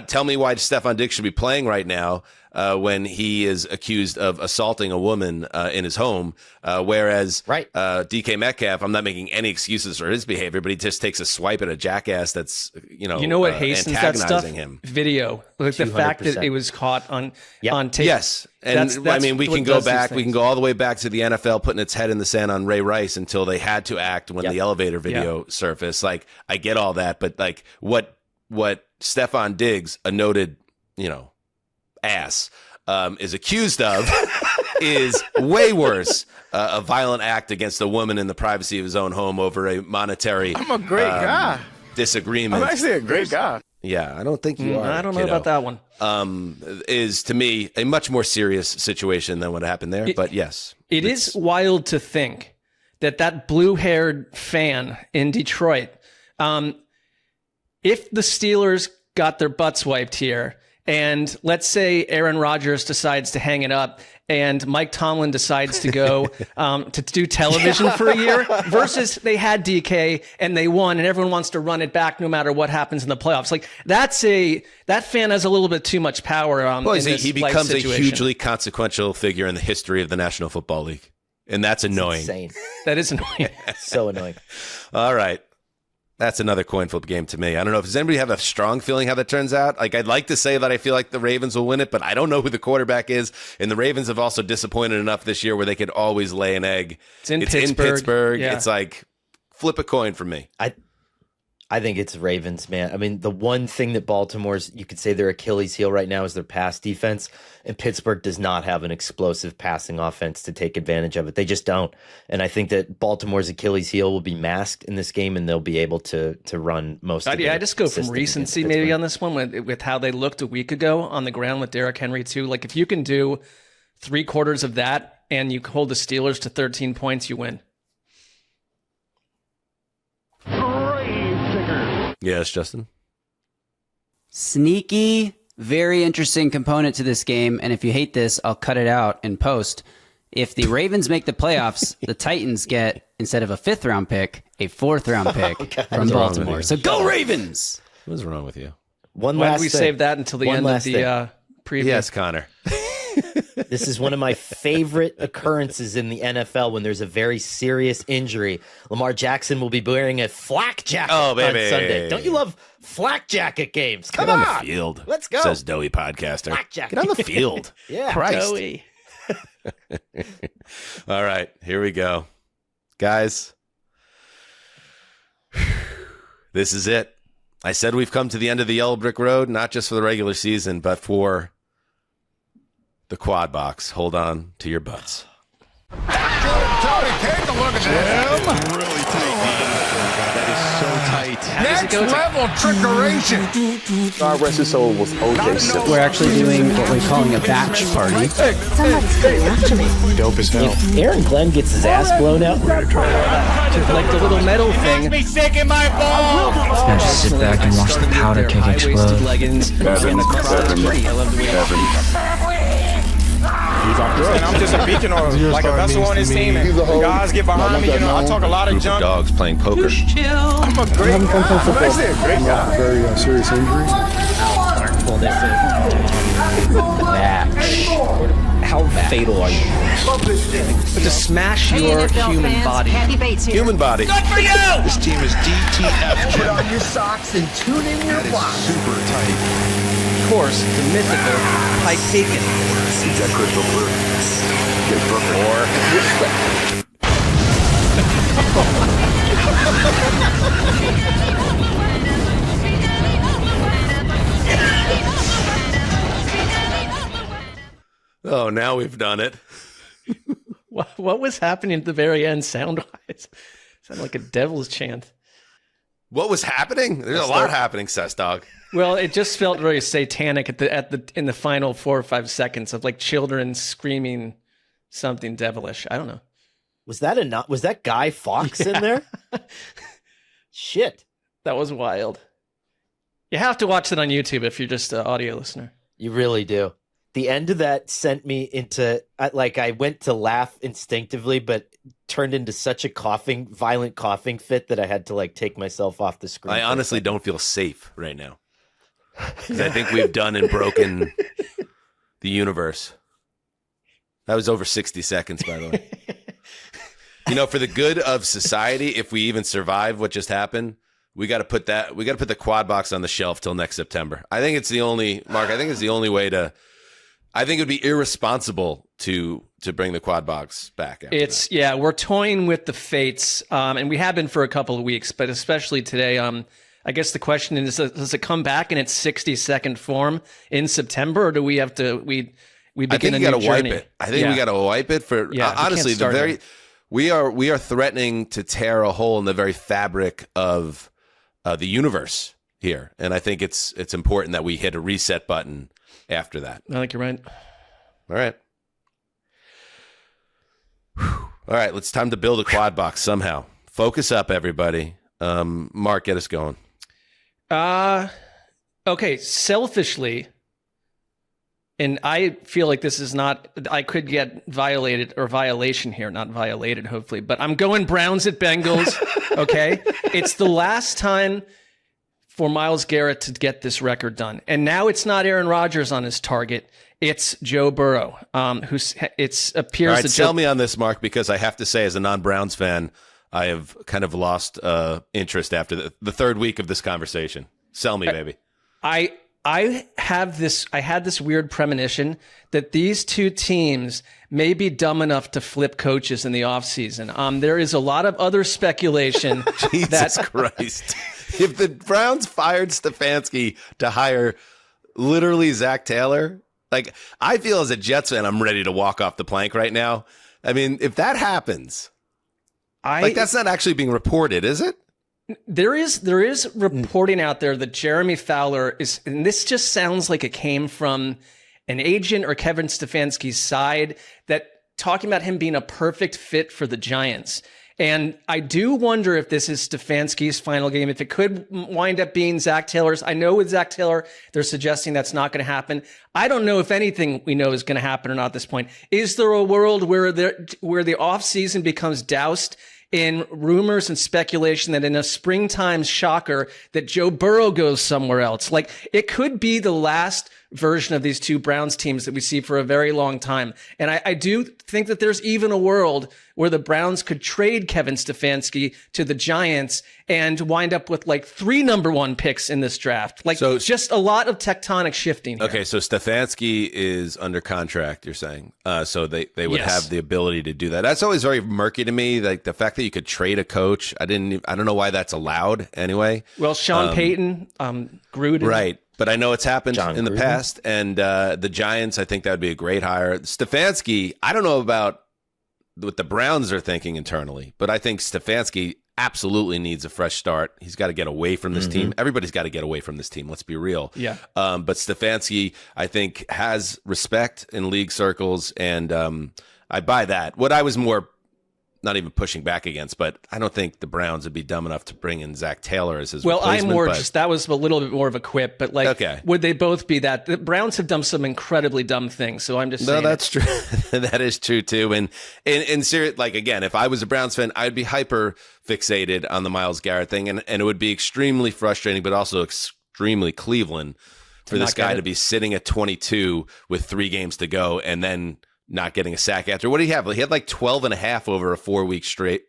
tell me why Stephon Diggs should be playing right now when he is accused of assaulting a woman in his home, whereas DK Metcalf, I'm not making any excuses for his behavior, but he just takes a swipe at a jackass that's what hastens that stuff? Him. Video, like 200%. The fact that it was caught on tape. Yes, and that's I mean, we can go back. We can go all the way back to the NFL putting its head in the sand on Ray Rice until they had to act when the elevator video surfaced. Like, I get all that, but like what Stephon Diggs, a noted, ass, is accused of is way worse. A violent act against a woman in the privacy of his own home over a monetary I'm a great guy. Disagreement. I'm actually a great guy. Yeah, I don't think you are. I don't know about that one. Is to me a much more serious situation than what happened there. But yes. It is wild to think that blue-haired fan in Detroit, if the Steelers got their butts wiped here, and let's say Aaron Rodgers decides to hang it up and Mike Tomlin decides to go to do television for a year, versus they had DK and they won and everyone wants to run it back no matter what happens in the playoffs. Like, that fan has a little bit too much power. He becomes a hugely consequential figure in the history of the National Football League. And that's annoying. Insane. That is annoying. So annoying. All right. That's another coin flip game to me. I don't know. Does anybody have a strong feeling how that turns out? Like, I'd like to say that I feel like the Ravens will win it, but I don't know who the quarterback is. And the Ravens have also disappointed enough this year where they could always lay an egg. It's in Pittsburgh. Yeah. It's like, flip a coin for me. I think it's Ravens, man. I mean, the one thing that Baltimore's, you could say their Achilles heel right now is their pass defense, and Pittsburgh does not have an explosive passing offense to take advantage of it. They just don't. And I think that Baltimore's Achilles heel will be masked in this game, and they'll be able to run most of it. I just go from recency maybe on this one with how they looked a week ago on the ground with Derrick Henry too. Like if you can do 3/4 of that and you hold the Steelers to 13 points, you win. Yes, Justin. Sneaky, very interesting component to this game. And if you hate this, I'll cut it out in post. If the Ravens make the playoffs, the Titans get, instead of a 5th round pick, a 4th round pick from Baltimore. So go Ravens! What's wrong with you? Why did we save that until the end of the preview? Yes, Connor. This is one of my favorite occurrences in the NFL when there's a very serious injury. Lamar Jackson will be wearing a flak jacket on Sunday. Don't you love flak jacket games? Come on the field. Let's go. Says Doughy Podcaster. Flak jacket. Get on the field. Yeah. Christ. Doughy. All right, here we go. Guys, this is it. I said we've come to the end of the Yellow Brick Road, not just for the regular season, but for the quad box. Hold on to your butts. Tony, take a look at that. Really tight. That is so tight. Next level trickeration. God rest his soul was OJ Simpson. We're actually doing what we're calling a batch party. Somebody's coming after me. Dope as hell. If Aaron Glenn gets his ass blown out, we're going to try that. Like the little metal thing. Me sick in my balls. Now just sit back and watch the powder keg explode. Leggings and the crowd is pretty. I love the way And I'm just a beacon or like a vessel on his team. And guys get behind me, I talk a lot of junk. Dogs playing poker. I'm a great guy. I'm actually a great guy. Very serious injury. How fatal are you? But to smash your human body. Human body. Good for you. This team is DTF. Put on your socks and tune in your block. Super tight. Of course, the mythical Pike Taken. Jack Crystal Blue. Get Brooklyn. Oh, now we've done it. What was happening at the very end sound-wise? Sounded like a devil's chant. What was happening? There's a lot happening, Sess Dog. Well, it just felt very satanic in the final 4 or 5 seconds of like children screaming something devilish. I don't know. Was that Guy Fawkes in there? Shit. That was wild. You have to watch it on YouTube if you're just an audio listener. You really do. The end of that sent me into, I went to laugh instinctively, but turned into such a violent coughing fit that I had to take myself off the screen. I honestly don't feel safe right now. Because I think we've done and broken the universe. That was over 60 seconds, by the way. For the good of society, if we even survive what just happened, we got to put the quad box on the shelf till next September. I think it's the only way to. I think it would be irresponsible to bring the quad box back. We're toying with the fates, and we have been for a couple of weeks, but especially today. I guess the question is: does it come back in its 60-second form in September, or do we have to we begin a new journey? Wipe it. I think we got to wipe it for honestly. We are threatening to tear a hole in the very fabric of the universe here, and I think it's important that we hit a reset button after that. I think you're right. All right. All right, it's time to build a quad box somehow. Focus up, everybody. Mark, get us going. Okay, selfishly, and I feel like this is not, I could get violated or violation here, not violated, hopefully, but I'm going Browns at Bengals, okay? It's the last time for Myles Garrett to get this record done. And now it's not Aaron Rodgers on his target. It's Joe Burrow, who appears. All right, sell me on this, Mark, because I have to say, as a non-Browns fan, I have kind of lost interest after the third week of this conversation. Sell me, baby. I had this weird premonition that these two teams may be dumb enough to flip coaches in the offseason. There is a lot of other speculation. Jesus Christ. if the Browns fired Stefanski to hire literally Zach Taylor, like, I feel as a Jets fan, I'm ready to walk off the plank right now. I mean, if that happens, that's not actually being reported, is it? There is reporting out there that Jeremy Fowler is, and this just sounds like it came from an agent or Kevin Stefanski's side, that talking about him being a perfect fit for the Giants. And I do wonder if this is Stefanski's final game, if it could wind up being Zach Taylor's. I know with Zach Taylor, they're suggesting that's not going to happen. I don't know if anything we know is going to happen or not at this point. Is there a world where the offseason becomes doused in rumors and speculation that in a springtime shocker that Joe Burrow goes somewhere else? Like, it could be the last version of these two Browns teams that we see for a very long time. And I do think that there's even a world where the Browns could trade Kevin Stefanski to the Giants and wind up with like 3 number 1 picks in this draft. Like, so, just a lot of tectonic shifting here. Okay, so Stefanski is under contract, you're saying. So they would have the ability to do that. That's always very murky to me, like the fact that you could trade a coach. I don't know why that's allowed anyway. Well, Sean Payton, Gruden. Right. But I know it's happened in the past, and the Giants, I think that would be a great hire. Stefanski, I don't know about what the Browns are thinking internally, but I think Stefanski absolutely needs a fresh start. He's got to get away from this team. Everybody's got to get away from this team. Let's be real. Yeah. But Stefanski, I think, has respect in league circles, and I buy that. What I was more not even pushing back against, but I don't think the Browns would be dumb enough to bring in Zach Taylor as his replacement. Just that was a little bit more of a quip, but like, would they both be that? The Browns have done some incredibly dumb things, so I'm just saying. No, that's true. That is true too. And serious, like, again, if I was a Browns fan, I'd be hyper fixated on the Myles Garrett thing, and it would be extremely frustrating, but also extremely Cleveland for this guy to be sitting at 22 with 3 games to go and then not getting a sack after. What did he have? He had like 12 and a half over a 4-week straight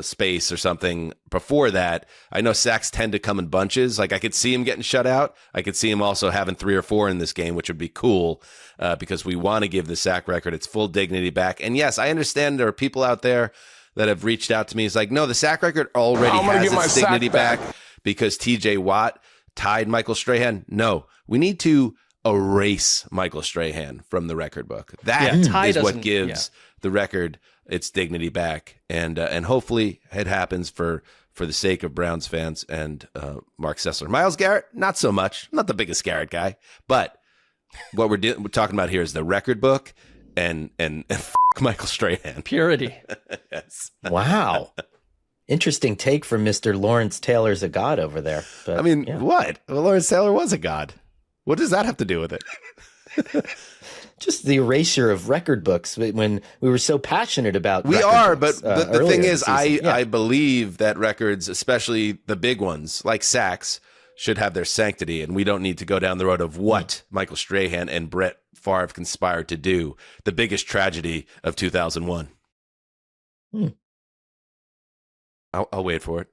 space or something before that. I know sacks tend to come in bunches. Like, I could see him getting shut out. I could see him also having 3 or 4 in this game, which would be cool because we want to give the sack record its full dignity back. And yes, I understand there are people out there that have reached out to me. It's like, no, the sack record already has its dignity back because TJ Watt tied Michael Strahan. No, we need to erase Michael Strahan from the record book. That is what gives the record its dignity back, and hopefully it happens for the sake of Browns fans and Marc Sessler. Myles Garrett, not so much. I'm not the biggest Garrett guy, but what we're talking about here is the record book and f- Michael Strahan. Purity. Yes. Wow. Interesting take from Mr. Lawrence Taylor's a god over there. But, I mean, what? Well, Lawrence Taylor was a god. What does that have to do with it? Just the erasure of record books when we were so passionate about we are, but the thing is, I believe that records, especially the big ones like sacks, should have their sanctity, and we don't need to go down the road of what Michael Strahan and Brett Favre conspired to do, the biggest tragedy of 2001. I'll wait for it.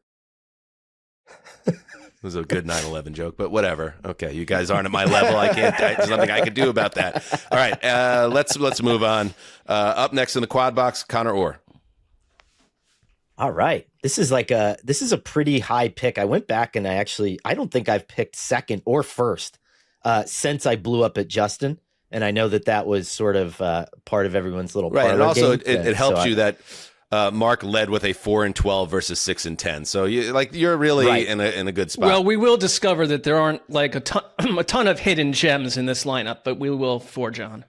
It was a good 9/11 joke, but whatever. Okay, you guys aren't at my level. There's nothing I can do about that. All right, let's move on. Up next in the quad box, Conor Orr. All right, this is a pretty high pick. I went back and I don't think I've picked second or first since I blew up at Justin, and I know that was sort of part of everyone's little right. And also, game. it helps you that. Mark led with a 4-12 versus 6-10, so you're really in a good spot. Well, we will discover that there aren't like a ton of hidden gems in this lineup, but we will forge on.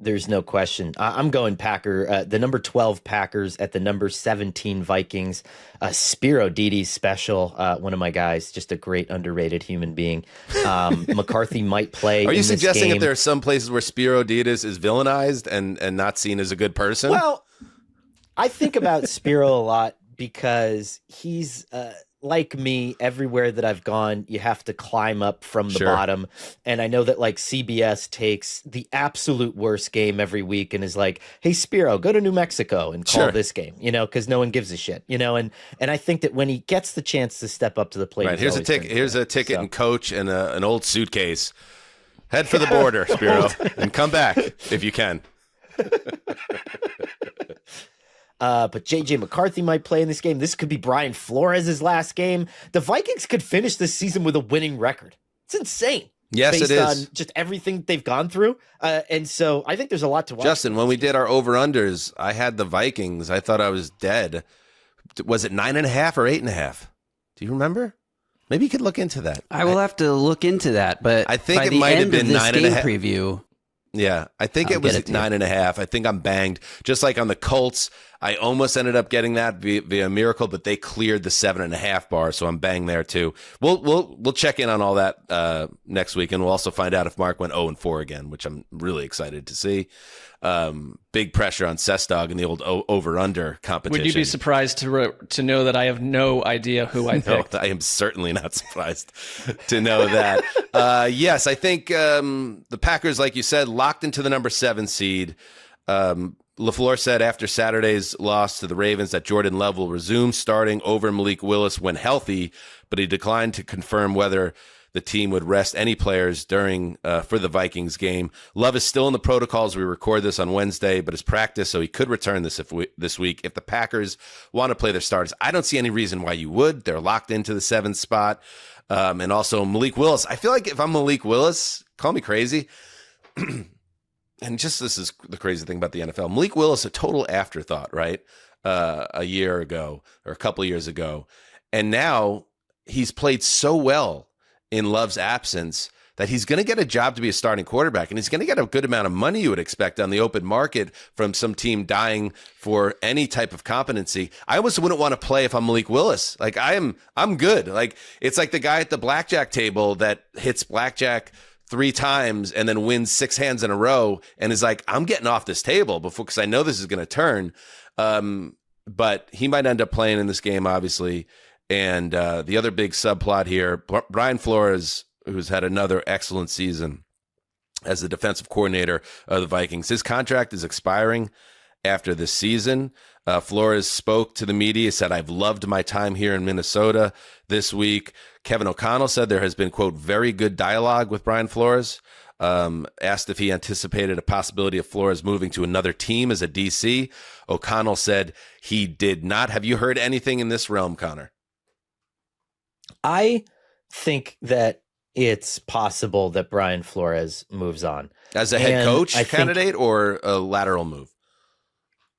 There's no question. I'm going Packer. The number 12 Packers at the number 17 Vikings. Spiro Didi's special. One of my guys, just a great underrated human being. McCarthy might play. Are you suggesting that there are some places where Spiro Ditas is villainized and not seen as a good person? Well, I think about Spiro a lot because he's like me. Everywhere that I've gone, you have to climb up from the bottom. And I know that like CBS takes the absolute worst game every week and is like, hey, Spiro, go to New Mexico and call this game, because no one gives a shit, and I think that when he gets the chance to step up to the plate, right, here's a ticket and coach and an old suitcase. Head for the border, Spiro, and come back if you can. But JJ McCarthy might play in this game. This could be Brian Flores' last game. The Vikings could finish this season with a winning record. It's insane. Yes, based it is. on just everything they've gone through. And so I think there's a lot to watch. Justin, when we did our over-unders, I had the Vikings. I thought I was dead. Was it 9.5 or 8.5? Do you remember? Maybe you could look into that. I will have to look into that, but I think by it the might have end been of this 9.5. game preview. Yeah, I think I'll it was get it to you. 9.5. I think I'm banged. Just like on the Colts, I almost ended up getting that via a miracle, but they cleared the 7.5 bar, so I'm banged there too. We'll check in on all that next week, and we'll also find out if Mark went 0-4 again, which I'm really excited to see. Big pressure on Sessdog in the old over/under competition. Would you be surprised to know that I have no idea who I picked? No, I am certainly not surprised to know that. Yes, I think the Packers, like you said, locked into the number 7 seed. LaFleur said after Saturday's loss to the Ravens that Jordan Love will resume starting over Malik Willis when healthy, but he declined to confirm whether the team would rest any players during for the Vikings game. Love is still in the protocols. We record this on Wednesday, but it's practice, so he could return this week if the Packers want to play their starters. I don't see any reason why you would. They're locked into the 7th spot. And also Malik Willis. I feel like if I'm Malik Willis, call me crazy. And just this is the crazy thing about the NFL. Malik Willis, a total afterthought, right? A year ago or a couple of years ago. And now he's played so well in Love's absence that he's going to get a job to be a starting quarterback, and he's going to get a good amount of money you would expect on the open market from some team dying for any type of competency. I almost wouldn't want to play if I'm Malik Willis. Like I'm good. Like it's like the guy at the blackjack table that hits blackjack 3 times and then wins 6 hands in a row and is like, I'm getting off this table because I know this is going to turn. But he might end up playing in this game, obviously. And the other big subplot here, Brian Flores, who's had another excellent season as the defensive coordinator of the Vikings, his contract is expiring after this season. Flores spoke to the media, said, I've loved my time here in Minnesota this week. Kevin O'Connell said there has been, quote, very good dialogue with Brian Flores. Asked if he anticipated a possibility of Flores moving to another team as a DC. O'Connell said he did not. Have you heard anything in this realm, Connor? I think that it's possible that Brian Flores moves on. As a head coach candidate or a lateral move?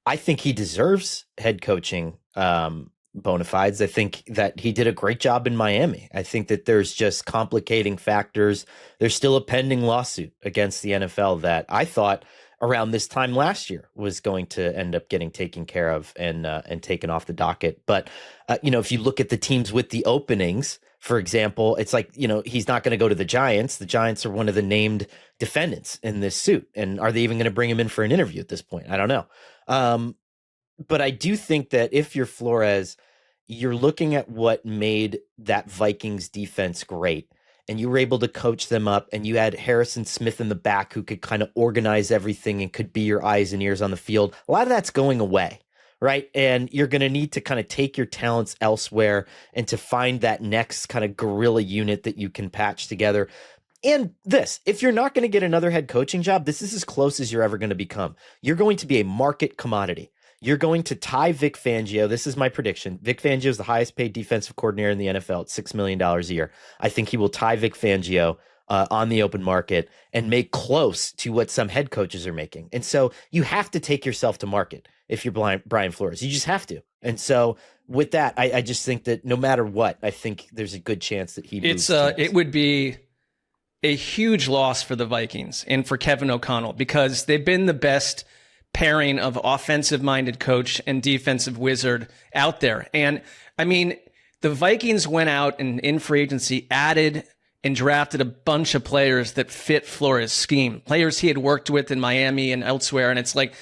I think he deserves head coaching bona fides. I think that he did a great job in Miami. I think that there's just complicating factors. There's still a pending lawsuit against the NFL that I thought around this time last year was going to end up getting taken care of and taken off the docket. But, if you look at the teams with the openings, for example, it's like, he's not going to go to the Giants. The Giants are one of the named defendants in this suit. And are they even going to bring him in for an interview at this point? I don't know. But I do think that if you're Flores, you're looking at what made that Vikings defense great. And you were able to coach them up, and you had Harrison Smith in the back who could kind of organize everything and could be your eyes and ears on the field. A lot of that's going away, right? And you're going to need to kind of take your talents elsewhere and to find that next kind of guerrilla unit that you can patch together. And if you're not going to get another head coaching job, this is as close as you're ever going to become. You're going to be a market commodity. You're going to tie Vic Fangio. This is my prediction. Vic Fangio is the highest paid defensive coordinator in the NFL at $6 million a year. I think he will tie Vic Fangio on the open market and make close to what some head coaches are making. And so you have to take yourself to market if you're Brian Flores. You just have to. And so with that, I just think that no matter what, I think there's a good chance that he moves. It would be a huge loss for the Vikings and for Kevin O'Connell because they've been the best pairing of offensive-minded coach and defensive wizard out there. And, I mean, the Vikings went out and in free agency added and drafted a bunch of players that fit Flores' scheme, players he had worked with in Miami and elsewhere. And it's like,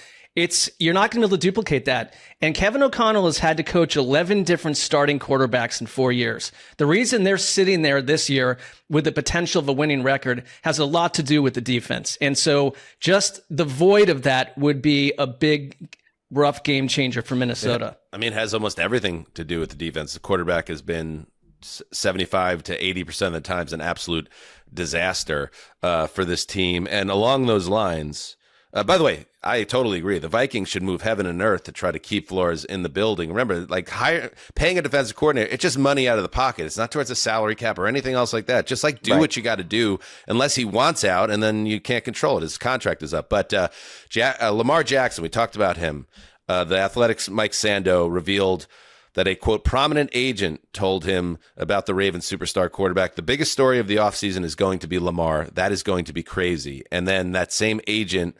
you're not going to be able to duplicate that. And Kevin O'Connell has had to coach 11 different starting quarterbacks in 4 years. The reason they're sitting there this year with the potential of a winning record has a lot to do with the defense. And so just the void of that would be a big, rough game changer for Minnesota. Yeah. I mean, it has almost everything to do with the defense. The quarterback has been 75 to 80% of the times an absolute disaster for this team. And along those lines, By the way, I totally agree. The Vikings should move heaven and earth to try to keep Flores in the building. Remember, like paying a defensive coordinator, it's just money out of the pocket. It's not towards a salary cap or anything else like that. Just like do what you got to do, unless he wants out, and then you can't control it. His contract is up. But Lamar Jackson, we talked about him. The Athletics' Mike Sando revealed that a, quote, prominent agent told him about the Ravens superstar quarterback. The biggest story of the offseason is going to be Lamar. That is going to be crazy. And then that same agent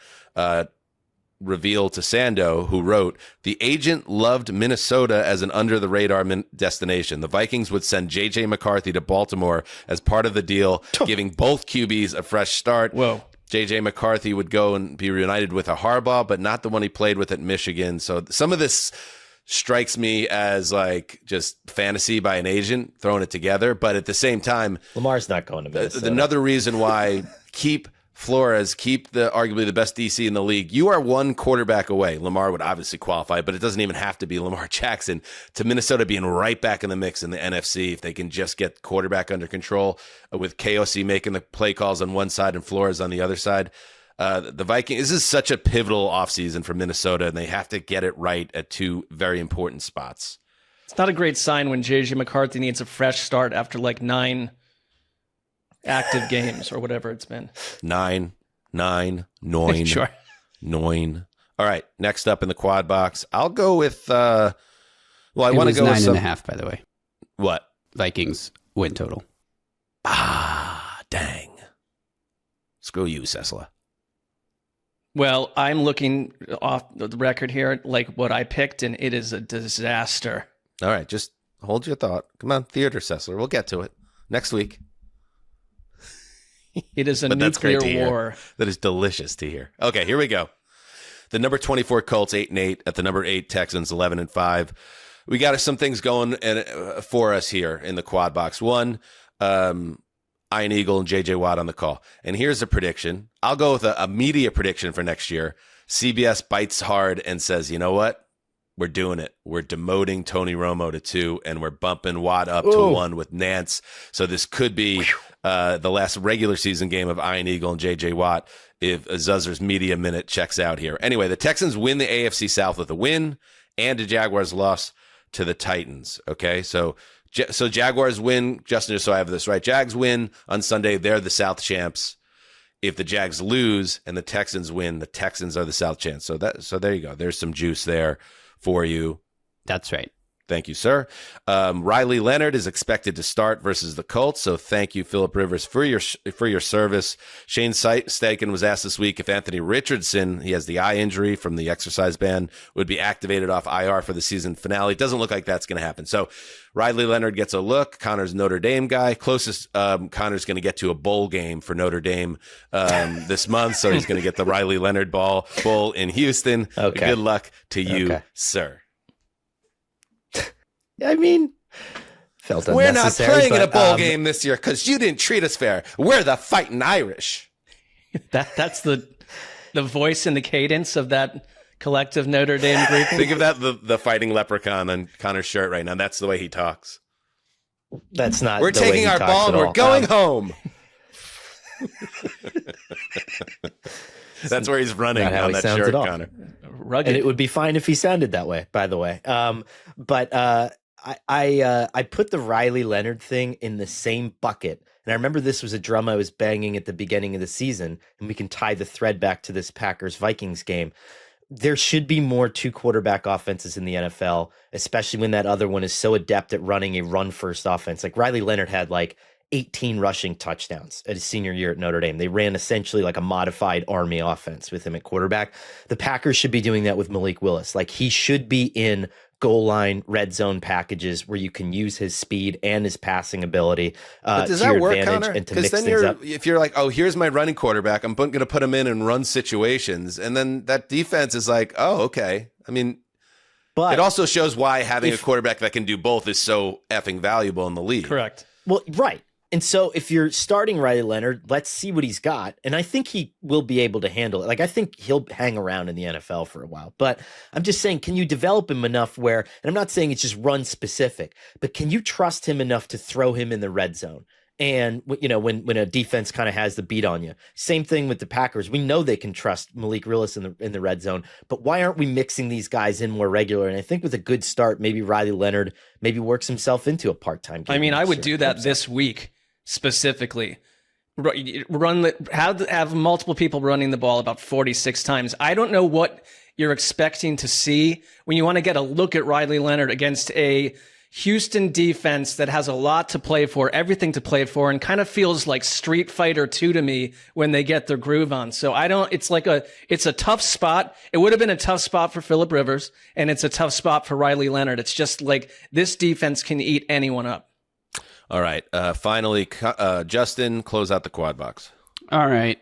revealed to Sando, who wrote, the agent loved Minnesota as an under-the-radar destination. The Vikings would send J.J. McCarthy to Baltimore as part of the deal, giving both QBs a fresh start. Whoa. J.J. McCarthy would go and be reunited with a Harbaugh, but not the one he played with at Michigan. So some of this strikes me as like just fantasy by an agent throwing it together. But at the same time, Lamar's not going to Minnesota. Another reason why keep Flores, keep the arguably the best DC in the league. You are one quarterback away. Lamar would obviously qualify, but it doesn't even have to be Lamar Jackson to Minnesota being right back in the mix in the NFC if they can just get quarterback under control with KOC making the play calls on one side and Flores on the other side. The Vikings, this is such a pivotal offseason for Minnesota, and they have to get it right at two very important spots. It's not a great sign when J.J. McCarthy needs a fresh start after like 9 active games or whatever it's been. 9. Sure. 9. All right, next up in the quad box, I'll go with, I want to go 9.5, by the way. What? Vikings win total. Dang. Screw you, Sessler. Well, I'm looking off the record here, like what I picked, and it is a disaster. All right, just hold your thought. Come on, Theodore Sessler. We'll get to it next week. It is a nuclear war. That is delicious to hear. Okay, here we go. The number 24 Colts 8-8 at the number 8 Texans 11-5. We got some things going for us here in the quad box. One, Iron Eagle and JJ Watt on the call. And here's a prediction. I'll go with a media prediction for next year. CBS bites hard and says, you know what? We're doing it. We're demoting Tony Romo to 2, and we're bumping Watt up to 1 with Nance. So this could be the last regular season game of Iron Eagle and JJ Watt if Zuzzer's media minute checks out here. Anyway, the Texans win the AFC South with a win, and the Jaguars loss to the Titans. Okay, so Jaguars win, Justin, just so I have this right. Jags win on Sunday. They're the South champs. If the Jags lose and the Texans win, the Texans are the South champs. So there you go. There's some juice there for you. That's right. Thank you, sir. Riley Leonard is expected to start versus the Colts, so thank you, Phillip Rivers, for your service. Shane Steichen was asked this week if Anthony Richardson, he has the eye injury from the exercise ban, would be activated off IR for the season finale. It doesn't look like that's going to happen. So Riley Leonard gets a look. Connor's Notre Dame guy. Closest Connor's going to get to a bowl game for Notre Dame this month, so he's going to get the Riley Leonard Bowl in Houston. Okay. Good luck to you, sir. I mean, felt we're not playing in a bowl but, game this year because you didn't treat us fair. We're the Fighting Irish. That's the voice and the cadence of that collective Notre Dame group. Think of that, the Fighting Leprechaun on Connor's shirt right now. That's the way he talks. That's not. We're the way taking he our talks ball at and we're all. going home. That's where he's running Not how on he that sounds shirt, at all. Connor. Rugged. And it would be fine if he sounded that way, by the way. But I put the Riley Leonard thing in the same bucket. And I remember this was a drum I was banging at the beginning of the season, and we can tie the thread back to this Packers-Vikings game. There should be more 2-quarterback offenses in the NFL, especially when that other one is so adept at running a run-first offense. Like Riley Leonard had like 18 rushing touchdowns at his senior year at Notre Dame. They ran essentially like a modified Army offense with him at quarterback. The Packers should be doing that with Malik Willis. Like he should be in goal line red zone packages where you can use his speed and his passing ability But does to that your work, advantage Connor? and to mix Because then things up. if you're like, oh, here's my running quarterback, I'm going to put him in and run situations, and then that defense is like, oh, okay. I mean, But it also shows why having a quarterback that can do both is so effing valuable in the league. Correct. Well, right. And so if you're starting Riley Leonard, let's see what he's got. And I think he will be able to handle it. Like, I think he'll hang around in the NFL for a while. But I'm just saying, can you develop him enough where, and I'm not saying it's just run specific, but can you trust him enough to throw him in the red zone And when a defense kind of has the beat on you. Same thing with the Packers. We know they can trust Malik Willis in the red zone, but why aren't we mixing these guys in more regular? And I think with a good start, maybe Riley Leonard maybe works himself into a part-time game. I mean, I would do that this week specifically. Have multiple people running the ball about 46 times. I don't know what you're expecting to see when you want to get a look at Riley Leonard against a Houston defense that has a lot to play for, everything to play for, and kind of feels like Street Fighter 2 to me when they get their groove on. So it's a tough spot. It would have been a tough spot for Phillip Rivers, and it's a tough spot for Riley Leonard. It's just like this defense can eat anyone up. All right. Finally, Justin, close out the quad box. All right.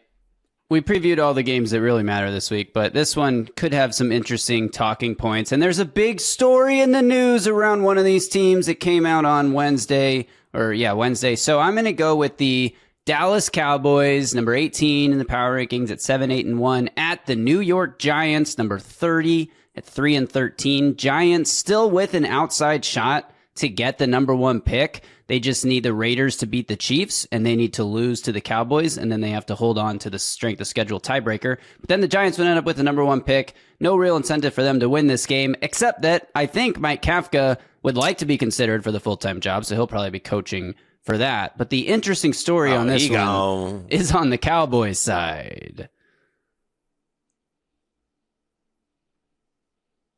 We previewed all the games that really matter this week, but this one could have some interesting talking points. And there's a big story in the news around one of these teams that came out on Wednesday. So I'm going to go with the Dallas Cowboys, number 18 in the power rankings at 7-8-1, at the New York Giants, number 30 at 3-13. Giants still with an outside shot to get the number 1 pick. They just need the Raiders to beat the Chiefs, and they need to lose to the Cowboys, and then they have to hold on to the strength of schedule tiebreaker. But then the Giants would end up with the number 1 pick. No real incentive for them to win this game, except that I think Mike Kafka would like to be considered for the full-time job, so he'll probably be coaching for that. But the interesting story on this one is on the Cowboys side.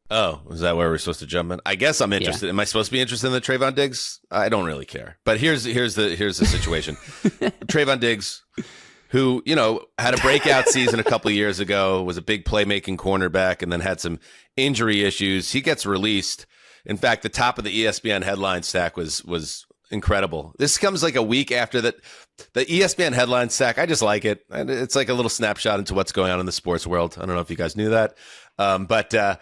Oh, is that where we're supposed to jump in? I guess I'm interested. Yeah. Am I supposed to be interested in the Trayvon Diggs? I don't really care. But here's the situation. Trayvon Diggs, who, had a breakout season a couple of years ago, was a big playmaking cornerback, and then had some injury issues. He gets released. In fact, the top of the ESPN headline stack was incredible. This comes like a week after the ESPN headline stack. I just like it. It's like a little snapshot into what's going on in the sports world. I don't know if you guys knew that. But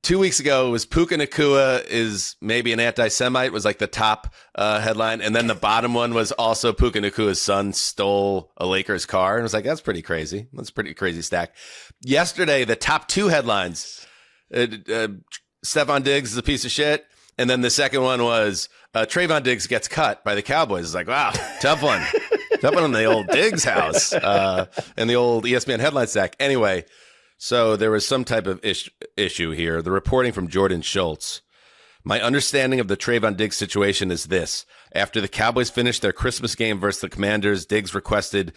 2 weeks ago, it was Puka Nacua is maybe an anti-Semite was like the top headline. And then the bottom one was also Puka Nacua's son stole a Lakers car. And I was like, that's pretty crazy. That's a pretty crazy stack. Yesterday, the top 2 headlines, Stephon Diggs is a piece of shit. And then the second one was Trayvon Diggs gets cut by the Cowboys. It's like, wow, tough one. Tough one in the old Diggs house and the old ESPN headline stack. Anyway, so there was some type of issue here. The reporting from Jordan Schultz. My understanding of the Trayvon Diggs situation is this. After the Cowboys finished their Christmas game versus the Commanders, Diggs requested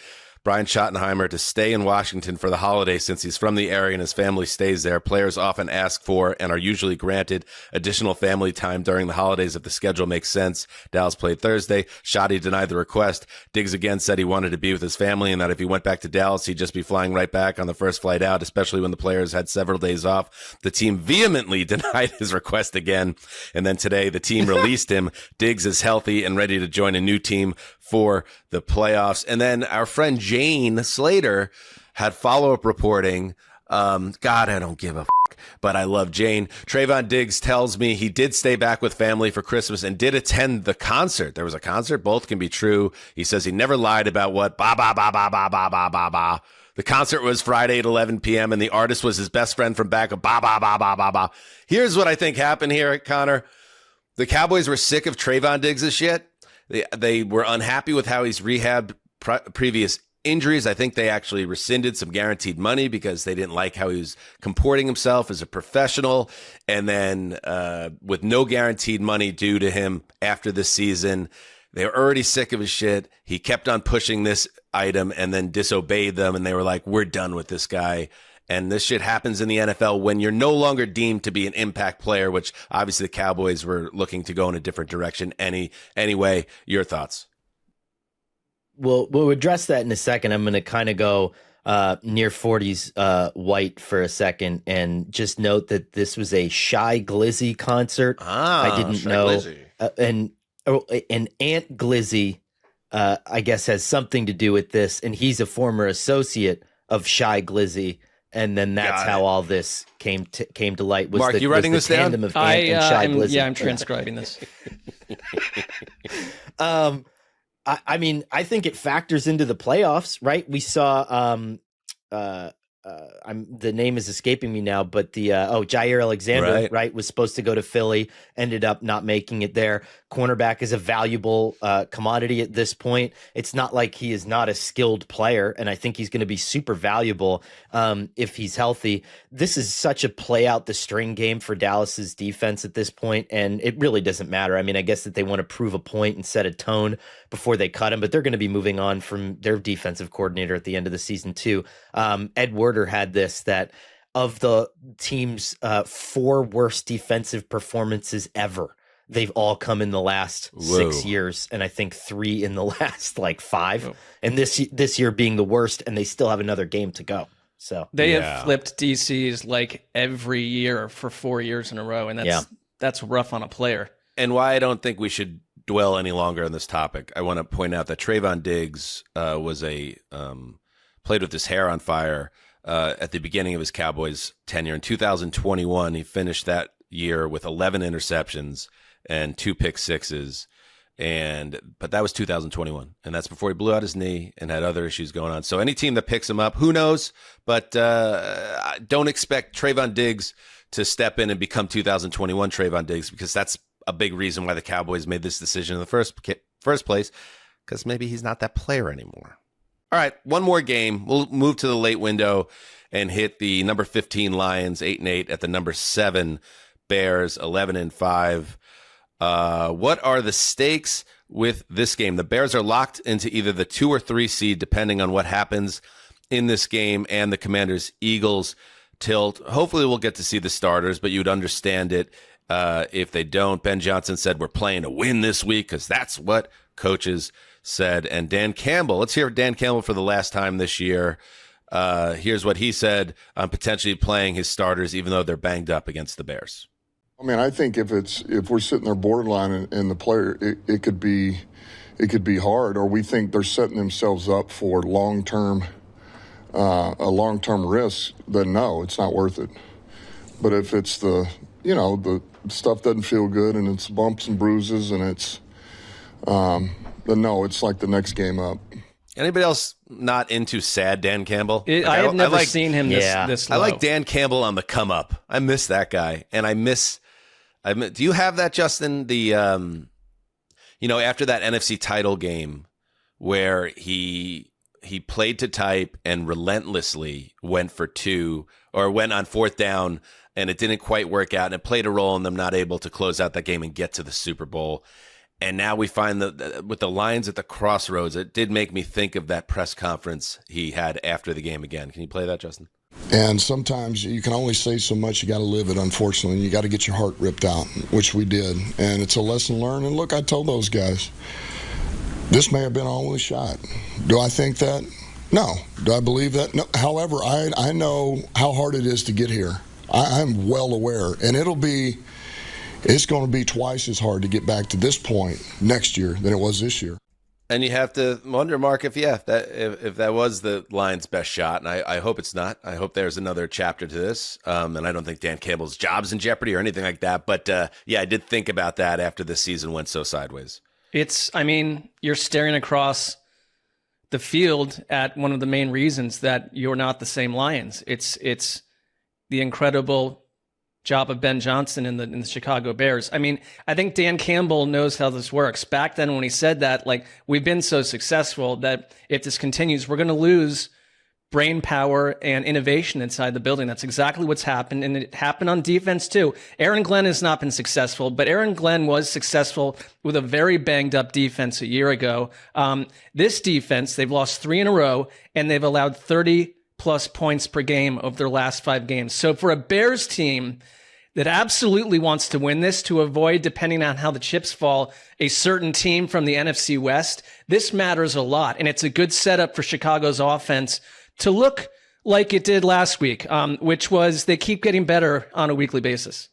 Brian Schottenheimer to stay in Washington for the holidays since he's from the area and his family stays there. Players often ask for and are usually granted additional family time during the holidays if the schedule makes sense. Dallas played Thursday. Schotty denied the request. Diggs again said he wanted to be with his family and that if he went back to Dallas, he'd just be flying right back on the first flight out, especially when the players had several days off. The team vehemently denied his request again. And then today, the team released him. Diggs is healthy and ready to join a new team for the playoffs. And then our friend Jane Slater had follow-up reporting. God, I don't give a fuck, but I love Jane. Trayvon Diggs tells me he did stay back with family for Christmas and did attend the concert. There was a concert. Both can be true. He says he never lied about what ba ba ba ba ba ba ba ba ba. The concert was Friday at 11 p.m. and the artist was his best friend from back of ba ba ba ba ba ba. Here's what I think happened here, Connor. The Cowboys were sick of Trayvon Diggs' shit. They were unhappy with how he's rehabbed previous injuries. I think they actually rescinded some guaranteed money because they didn't like how he was comporting himself as a professional. And then with no guaranteed money due to him after this season, they were already sick of his shit. He kept on pushing this item and then disobeyed them. And they were like, we're done with this guy. And this shit happens in the NFL when you're no longer deemed to be an impact player, which obviously the Cowboys were looking to go in a different direction. Anyway, your thoughts? We'll address that in a second. I'm going to kind of go near 40s white for a second and just note that this was a Shy Glizzy concert. I didn't know. And Ant Glizzy, I guess, has something to do with this. And he's a former associate of Shy Glizzy. And then that's how all this came to light. Was Mark, you writing this down? Of Ant and Shy Glizzy. Yeah, I'm transcribing this. I mean, I think it factors into the playoffs, right? We saw the name is escaping me now, but the Jair Alexander, right, was supposed to go to Philly, ended up not making it there. Cornerback is a valuable commodity at this point. It's not like he is not a skilled player, and I think he's going to be super valuable if he's healthy. This is such a play out the string game for Dallas's defense at this point, and it really doesn't matter. I mean, I guess that they want to prove a point and set a tone before they cut him, but they're going to be moving on from their defensive coordinator at the end of the season too. Ed Werder had this, that of the team's 4 worst defensive performances ever, they've all come in the last 6 years, and I think 3 in the last 5. And this year being the worst, and they still have another game to go. So they have flipped DCs every year for 4 years in a row, and that's rough on a player. And why I don't think we should dwell any longer on this topic, I want to point out that Trayvon Diggs was played with his hair on fire at the beginning of his Cowboys tenure. In 2021, he finished that year with 11 interceptions and 2 pick sixes. But that was 2021, and that's before he blew out his knee and had other issues going on. So any team that picks him up, who knows? But don't expect Trayvon Diggs to step in and become 2021 Trayvon Diggs, because that's a big reason why the Cowboys made this decision in the first place, because maybe he's not that player anymore. All right, one more game. We'll move to the late window and hit the number 15 Lions 8-8 at the number 7 Bears 11-5. What are the stakes with this game? The Bears are locked into either the 2 or 3 seed, depending on what happens in this game, and the Commanders Eagles tilt. Hopefully we'll get to see the starters, but you'd understand it if they don't. Ben Johnson said we're playing to win this week, because that's what coaches said. And Dan Campbell, let's hear Dan Campbell for the last time this year. Here's what he said on potentially playing his starters, even though they're banged up against the Bears. I mean, I think if we're sitting there borderline and the player, it could be hard, or we think they're setting themselves up for a long-term risk, then no, it's not worth it. But if it's the stuff doesn't feel good and it's bumps and bruises and it's, then no, it's like the next game up. Anybody else not into sad Dan Campbell? I have never seen him this low. I like Dan Campbell on the come up. I miss that guy, and do you have that, Justin? The after that NFC title game where he played to type and relentlessly went for 2 or went on 4th down, and it didn't quite work out, and it played a role in them not able to close out that game and get to the Super Bowl. And now we find that with the Lions at the crossroads, it did make me think of that press conference he had after the game again. Can you play that, Justin? And sometimes you can only say so much. You got to live it, unfortunately. You got to get your heart ripped out, which we did. And it's a lesson learned. And look, I told those guys, this may have been our only shot. Do I think that? No. Do I believe that? No. However, I know how hard it is to get here. I'm well aware. And it's going to be twice as hard to get back to this point next year than it was this year. And you have to wonder, Mark, if that was the Lions' best shot, and I hope it's not. I hope there's another chapter to this, and I don't think Dan Campbell's job's in jeopardy or anything like that. But I did think about that after the season went so sideways. You're staring across the field at one of the main reasons that you're not the same Lions. It's the incredible job of Ben Johnson in the Chicago Bears. I think Dan Campbell knows how this works. Back then when he said that, we've been so successful that if this continues, we're going to lose brain power and innovation inside the building. That's exactly what's happened, and it happened on defense too. Aaron Glenn has not been successful, but Aaron Glenn was successful with a very banged up defense a year ago. This defense, they've lost 3 in a row, and they've allowed 30 plus points per game over their last 5 games. So for a Bears team that absolutely wants to win this, to avoid, depending on how the chips fall, a certain team from the NFC West, this matters a lot. And it's a good setup for Chicago's offense to look like it did last week, which was they keep getting better on a weekly basis.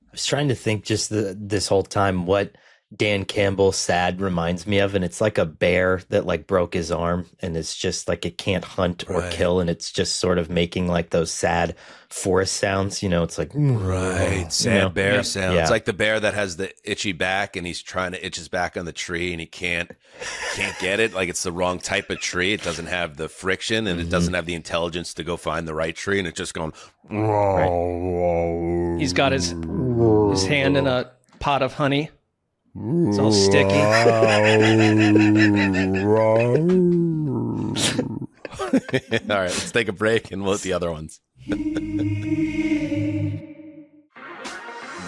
I was trying to think just this whole time what Dan Campbell sad reminds me of, and it's like a bear that like broke his arm and it's just like it can't hunt or kill, and it's just sort of making like those sad forest sounds, it's like sad bear sounds. It's like the bear that has the itchy back and he's trying to itch his back on the tree and he can't get it, like it's the wrong type of tree. It doesn't have the friction and it doesn't have the intelligence to go find the right tree, and it's just going He's got his hand in a pot of honey. It's all sticky. All right, let's take a break and we'll hit the other ones.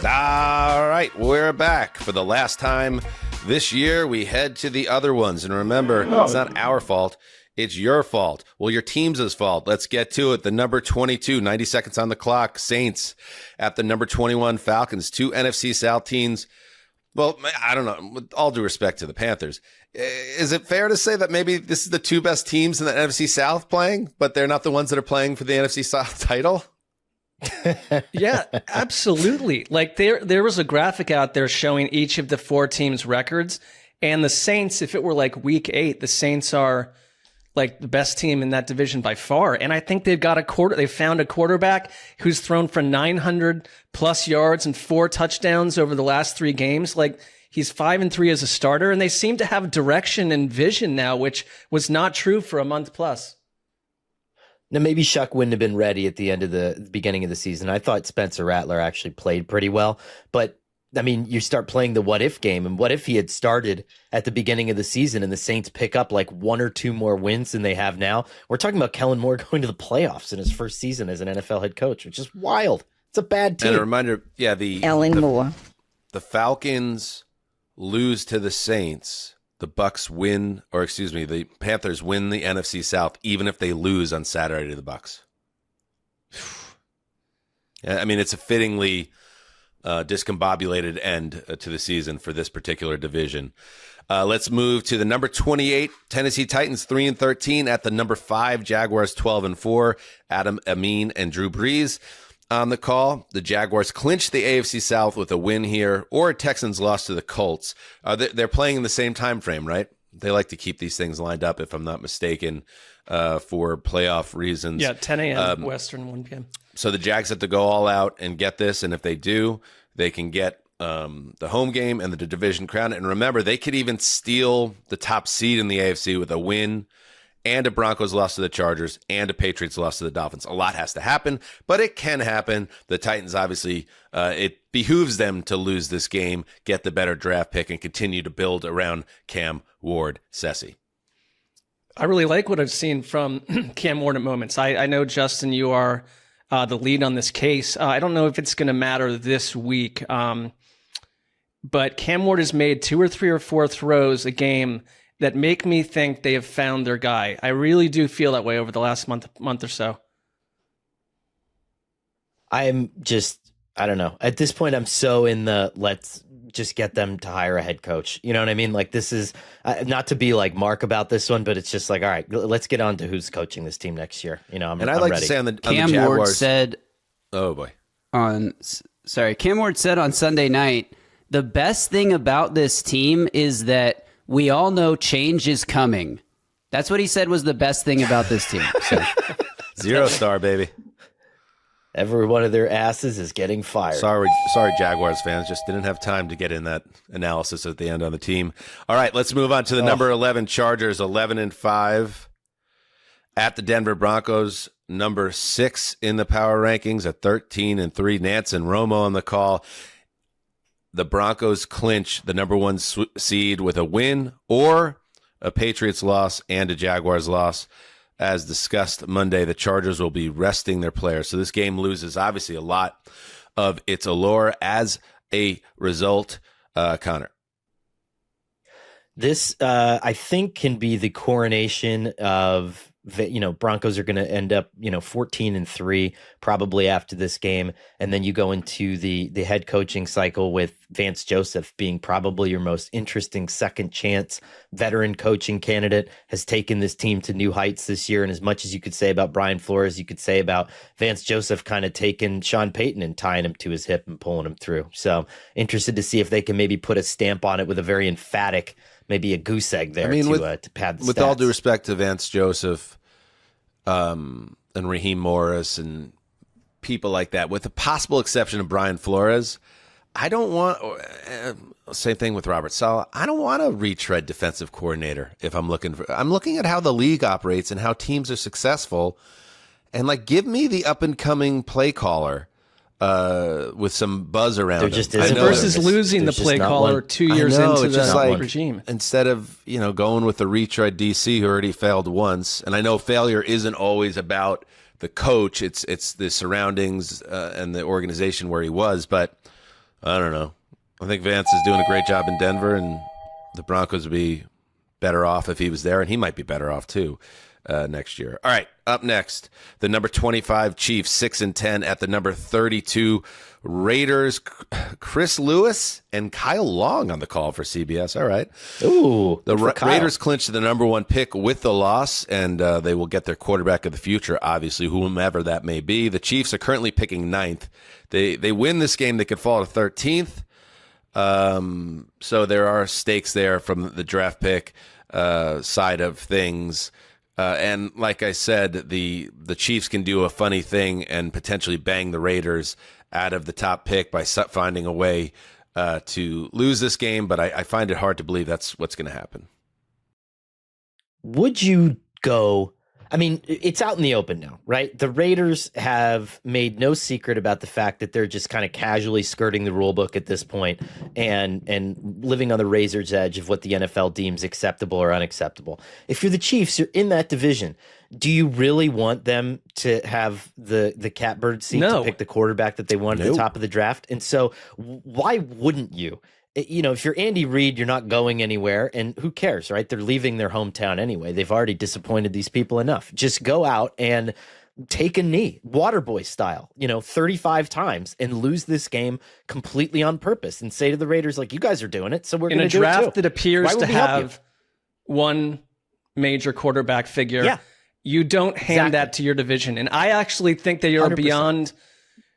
All right, we're back for the last time this year. We head to the other ones. And remember, it's not our fault. It's your fault. Well, your team's fault. Let's get to it. The number 22, 90 seconds on the clock, Saints at the number 21, Falcons. Two NFC South teams. Well, I don't know. With all due respect to the Panthers, is it fair to say that maybe this is the two best teams in the NFC South playing, but they're not the ones that are playing for the NFC South title? Yeah, absolutely. Like there was a graphic out there showing each of the four teams' records, and the Saints, if it were like week 8, the Saints are like the best team in that division by far. And I think they've found a quarterback who's thrown for 900 plus yards and 4 touchdowns over the last 3 games. Like he's 5-3 as a starter, and they seem to have direction and vision now, which was not true for a month plus. Now, maybe Shuck wouldn't have been ready at the end of the beginning of the season. I thought Spencer Rattler actually played pretty well, but I mean, you start playing the what if game, and what if he had started at the beginning of the season and the Saints pick up like 1 or 2 more wins than they have now? We're talking about Kellen Moore going to the playoffs in his first season as an NFL head coach, which is wild. It's a bad team. And a reminder, Moore. The Falcons lose to the Saints. The Bucks win, or excuse me, the Panthers win the NFC South, even if they lose on Saturday to the Bucks. I mean, it's a fittingly discombobulated end to the season for this particular division. Let's move to the number 28 Tennessee Titans, 3-13 at the number 5 Jaguars, 12-4. Adam Amin and Drew Brees on the call. The Jaguars clinched the AFC South with a win here, or Texans lost to the Colts. They're playing in the same time frame, right? They like to keep these things lined up, if I'm not mistaken, for playoff reasons. Yeah, 10 a.m. Western, 1 p.m. So the Jags have to go all out and get this, and if they do, they can get the home game and the division crown. And remember, they could even steal the top seed in the AFC with a win and a Broncos loss to the Chargers and a Patriots loss to the Dolphins. A lot has to happen, but it can happen. The Titans, obviously, it behooves them to lose this game, get the better draft pick, and continue to build around Cam Ward-Sessi. I really like what I've seen from Cam Ward at moments. I know, Justin, you are the lead on this case. I don't know if it's going to matter this week, but Cam Ward has made 2 or 3 or 4 throws a game that make me think they have found their guy. I really do feel that way over the last month or so. I'm just, I don't know. At this point, I'm so in the let's just get them to hire a head coach. You know what I mean? Like, this is not to be like Mark about this one, but it's just like, all right, let's get on to who's coaching this team next year. You know, I'm like ready. To say on the Cam Jaguars, Ward said, "Oh boy." Cam Ward said on Sunday night, the best thing about this team is that we all know change is coming. That's what he said was the best thing about this team. So. 0 star, baby. Every one of their asses is getting fired. Sorry, Jaguars fans. Just didn't have time to get in that analysis at the end on the team. All right, let's move on to the number 11 Chargers, 11-5 at the Denver Broncos, number 6 in the power rankings at 13-3. Nance and Romo on the call. The Broncos clinch the number 1 seed with a win or a Patriots loss and a Jaguars loss. As discussed Monday, the Chargers will be resting their players. So this game loses, obviously, a lot of its allure as a result. Connor. This, I think, can be the coronation of Broncos are going to end up 14-3 probably after this game, and then you go into the head coaching cycle with Vance Joseph being probably your most interesting second chance veteran coaching candidate, has taken this team to new heights this year. And as much as you could say about Brian Flores, you could say about Vance Joseph kind of taking Sean Payton and tying him to his hip and pulling him through. So interested to see if they can maybe put a stamp on it with a very emphatic, maybe a goose egg there to pad the with stats. all due respect to Vance Joseph and Raheem Morris and people like that, with the possible exception of Brian Flores, I don't want same thing with Robert Saleh. I don't want a retread defensive coordinator if I'm looking at how the league operates and how teams are successful, and give me the up and coming play caller with some buzz around him. Versus losing the play caller 2 years into the regime. Instead of going with the retread DC who already failed once, and I know failure isn't always about the coach, it's the surroundings and the organization where he was, but I don't know. I think Vance is doing a great job in Denver, and the Broncos would be better off if he was there, and he might be better off too next year. All right, up next, the number 25 Chiefs, 6-10 at the number 32 Raiders. Chris Lewis and Kyle Long on the call for CBS. All right. Ooh, the Raiders clinched the number 1 pick with the loss, and they will get their quarterback of the future, obviously, whomever that may be. The Chiefs are currently picking 9th. They win this game, they could fall to 13th. So there are stakes there from the draft pick side of things. And like I said, the Chiefs can do a funny thing and potentially bang the Raiders out of the top pick by finding a way to lose this game. But I find it hard to believe that's what's going to happen. Would you go? I mean, it's out in the open now, right? The Raiders have made no secret about the fact that they're just kind of casually skirting the rule book at this point and living on the razor's edge of what the NFL deems acceptable or unacceptable. If you're the Chiefs, you're in that division. Do you really want them to have the catbird seat to pick the quarterback that they want at the top of the draft? And so why wouldn't you? If you're Andy Reid, you're not going anywhere, and who cares, right? They're leaving their hometown anyway. They've already disappointed these people enough. Just go out and take a knee, Waterboy style, 35 times and lose this game completely on purpose and say to the Raiders, you guys are doing it, so we're going to do it too. In a draft that appears to have one major quarterback figure, you don't hand that to your division. And I actually think they are 100%. Beyond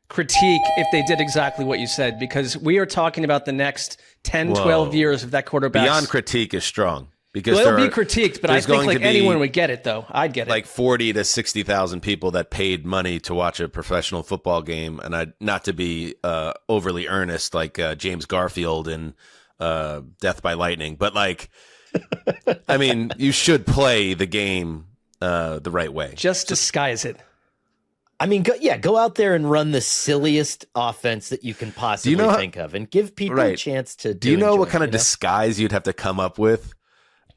critique if they did exactly what you said, because we are talking about the next 10, 12 years of that quarterback. Beyond critique is strong. Because it'll be critiqued, but I think anyone would get it, though. I'd get it. 40 to 60,000 people that paid money to watch a professional football game, and not to be overly earnest like James Garfield in Death by Lightning, but I mean, you should play the game the right way. Just disguise it. I mean, go out there and run the silliest offense that you can possibly think of, and give people a chance to. Do you know what kind of disguise you'd have to come up with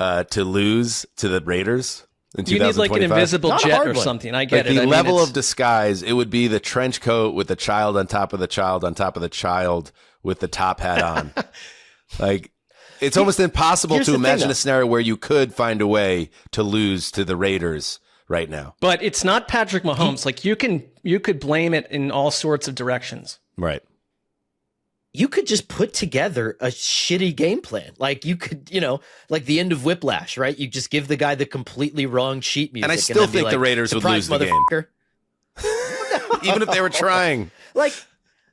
to lose to the Raiders in 2025? You need an invisible jet or something. I get it. The level of disguise, it would be the trench coat with the child on top of the child on top of the child with the top hat on. It's almost impossible to imagine a scenario where you could find a way to lose to the Raiders right now. But it's not Patrick Mahomes. You could blame it in all sorts of directions. Right. You could just put together a shitty game plan. You could, like the end of Whiplash, right? You just give the guy the completely wrong sheet music. And I still think the Raiders would lose the game. Even if they were trying.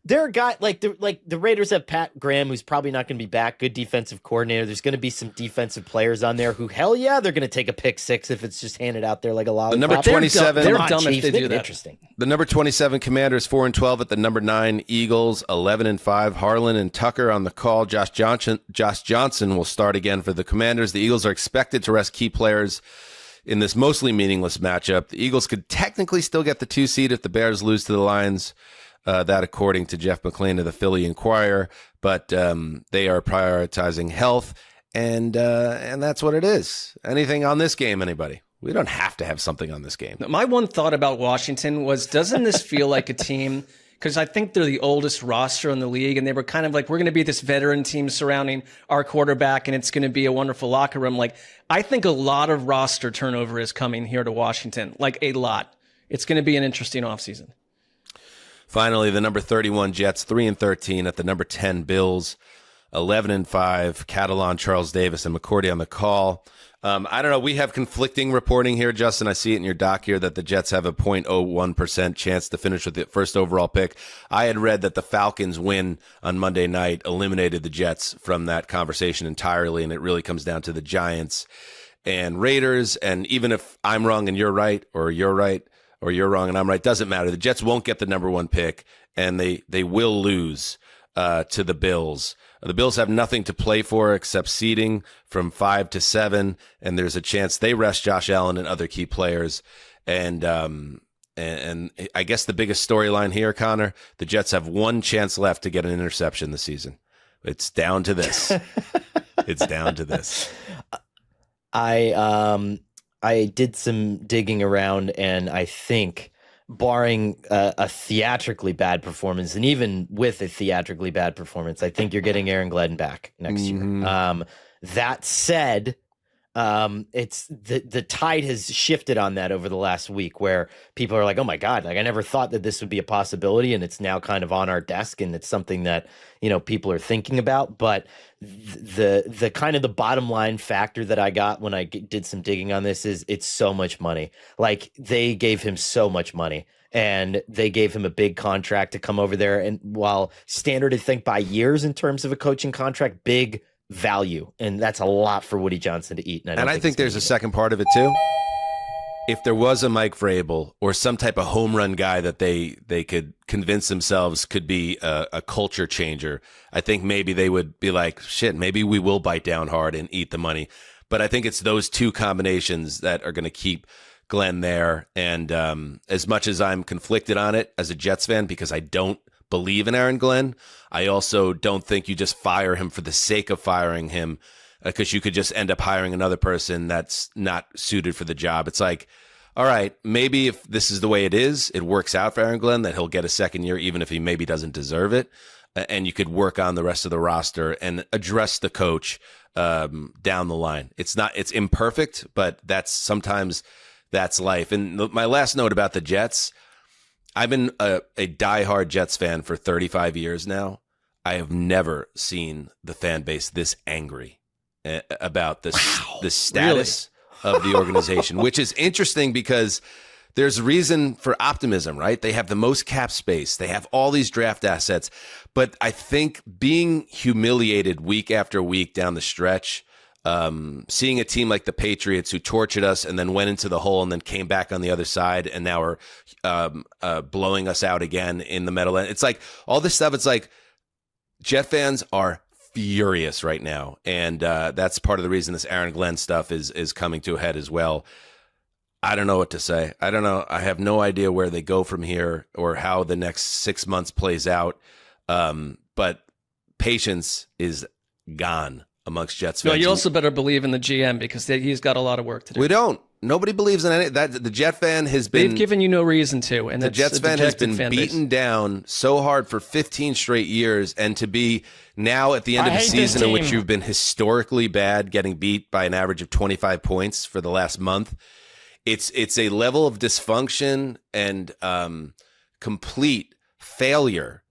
There are guys the Raiders have Pat Graham, who's probably not going to be back. Good defensive coordinator. There's going to be some defensive players on there who, hell yeah, they're going to take a pick six if it's just handed out there like a lollipop. The number 27, they're dumb if they do that. Interesting. The number 27 Commanders 4-12 at the number 9 Eagles 11-5. Harlan and Tucker on the call. Josh Johnson will start again for the Commanders. The Eagles are expected to rest key players in this mostly meaningless matchup. The Eagles could technically still get the 2 seed if the Bears lose to the Lions. That according to Jeff McClain of the Philly Inquirer, but they are prioritizing health, and that's what it is. Anything on this game, anybody? We don't have to have something on this game. My one thought about Washington was, doesn't this feel like a team because I think they're the oldest roster in the league, and they were kind of like, we're going to be this veteran team surrounding our quarterback, and it's going to be a wonderful locker room. Like, I think a lot of roster turnover is coming here to Washington, like a lot. It's going to be an interesting offseason. Finally, the number 31 Jets, 3-13 at the number 10 Bills, 11-5. Catalan, Charles Davis, and McCourty on the call. I don't know. We have conflicting reporting here, Justin. I see it in your doc here that the Jets have a 0.01% chance to finish with the first overall pick. I had read that the Falcons win on Monday night eliminated the Jets from that conversation entirely, and it really comes down to the Giants and Raiders. And even if I'm wrong and you're right, or you're right, or you're wrong and I'm right, doesn't matter. The Jets won't get the number 1 pick, and they will lose to the Bills. The Bills have nothing to play for except seeding from 5 to 7, and there's a chance they rest Josh Allen and other key players. And I guess the biggest storyline here, Connor, the Jets have one chance left to get an interception this season. It's down to this. It's down to this. I did some digging around, and I think, barring a theatrically bad performance, and even with a theatrically bad performance, I think you're getting Aaron Glenn back next year. That said, it's the tide has shifted on that over the last week, where people are like, oh my God, like I never thought that this would be a possibility, and it's now kind of on our desk, and it's something that, people are thinking about. But the kind of the bottom line factor that I got when I did some digging on this is it's so much money. Like, they gave him so much money, and they gave him a big contract to come over there. And while standard, I think, by years in terms of a coaching contract, big value, and that's a lot for Woody Johnson to eat. And I think there's a second part of it too. If there was a Mike Vrabel or some type of home run guy that they could convince themselves could be a culture changer, I think maybe they would be like, shit, maybe we will bite down hard and eat the money. But I think it's those two combinations that are going to keep Glenn there. And as much as I'm conflicted on it as a Jets fan, because I don't believe in Aaron Glenn, I also don't think you just fire him for the sake of firing him, because you could just end up hiring another person that's not suited for the job. It's like, all right, maybe if this is the way it is, it works out for Aaron Glenn that he'll get a second year, even if he maybe doesn't deserve it. And you could work on the rest of the roster and address the coach down the line. It's imperfect, but sometimes that's life. And my last note about the Jets, I've been a diehard Jets fan for 35 years now. I have never seen the fan base this angry about the status of the organization, which is interesting because there's reason for optimism, right? They have the most cap space. They have all these draft assets. But I think being humiliated week after week down the stretch, seeing a team like the Patriots who tortured us and then went into the hole and then came back on the other side and now are blowing us out again in the middle. It's like all this stuff. It's like Jet fans are furious right now, and that's part of the reason this Aaron Glenn stuff is coming to a head as well. I don't know what to say. I don't know. I have no idea where they go from here or how the next 6 months plays out. But patience is gone amongst Jets fans. No, you also better believe in the GM, because he's got a lot of work to do. We don't. Nobody believes in any that. The Jet fan has been. They've given you no reason to, and the Jets fan has been beaten down so hard for 15 straight years, and to be now at the end of the season in which you've been historically bad, getting beat by an average of 25 points for the last month. It's a level of dysfunction and complete failure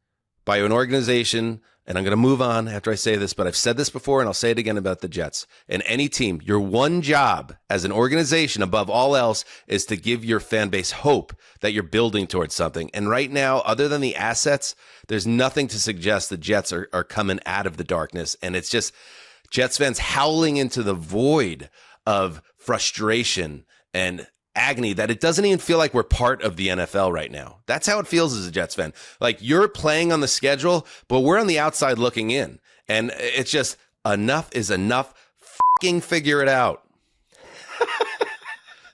by an organization. And I'm going to move on after I say this, but I've said this before and I'll say it again about the Jets. And any team, your one job as an organization above all else is to give your fan base hope that you're building towards something. And right now, other than the assets, there's nothing to suggest the Jets are coming out of the darkness. And it's just Jets fans howling into the void of frustration and agony that it doesn't even feel like we're part of the NFL right now. That's how it feels as a Jets fan. Like, you're playing on the schedule, but we're on the outside looking in. And it's just, enough is enough. Fucking figure it out.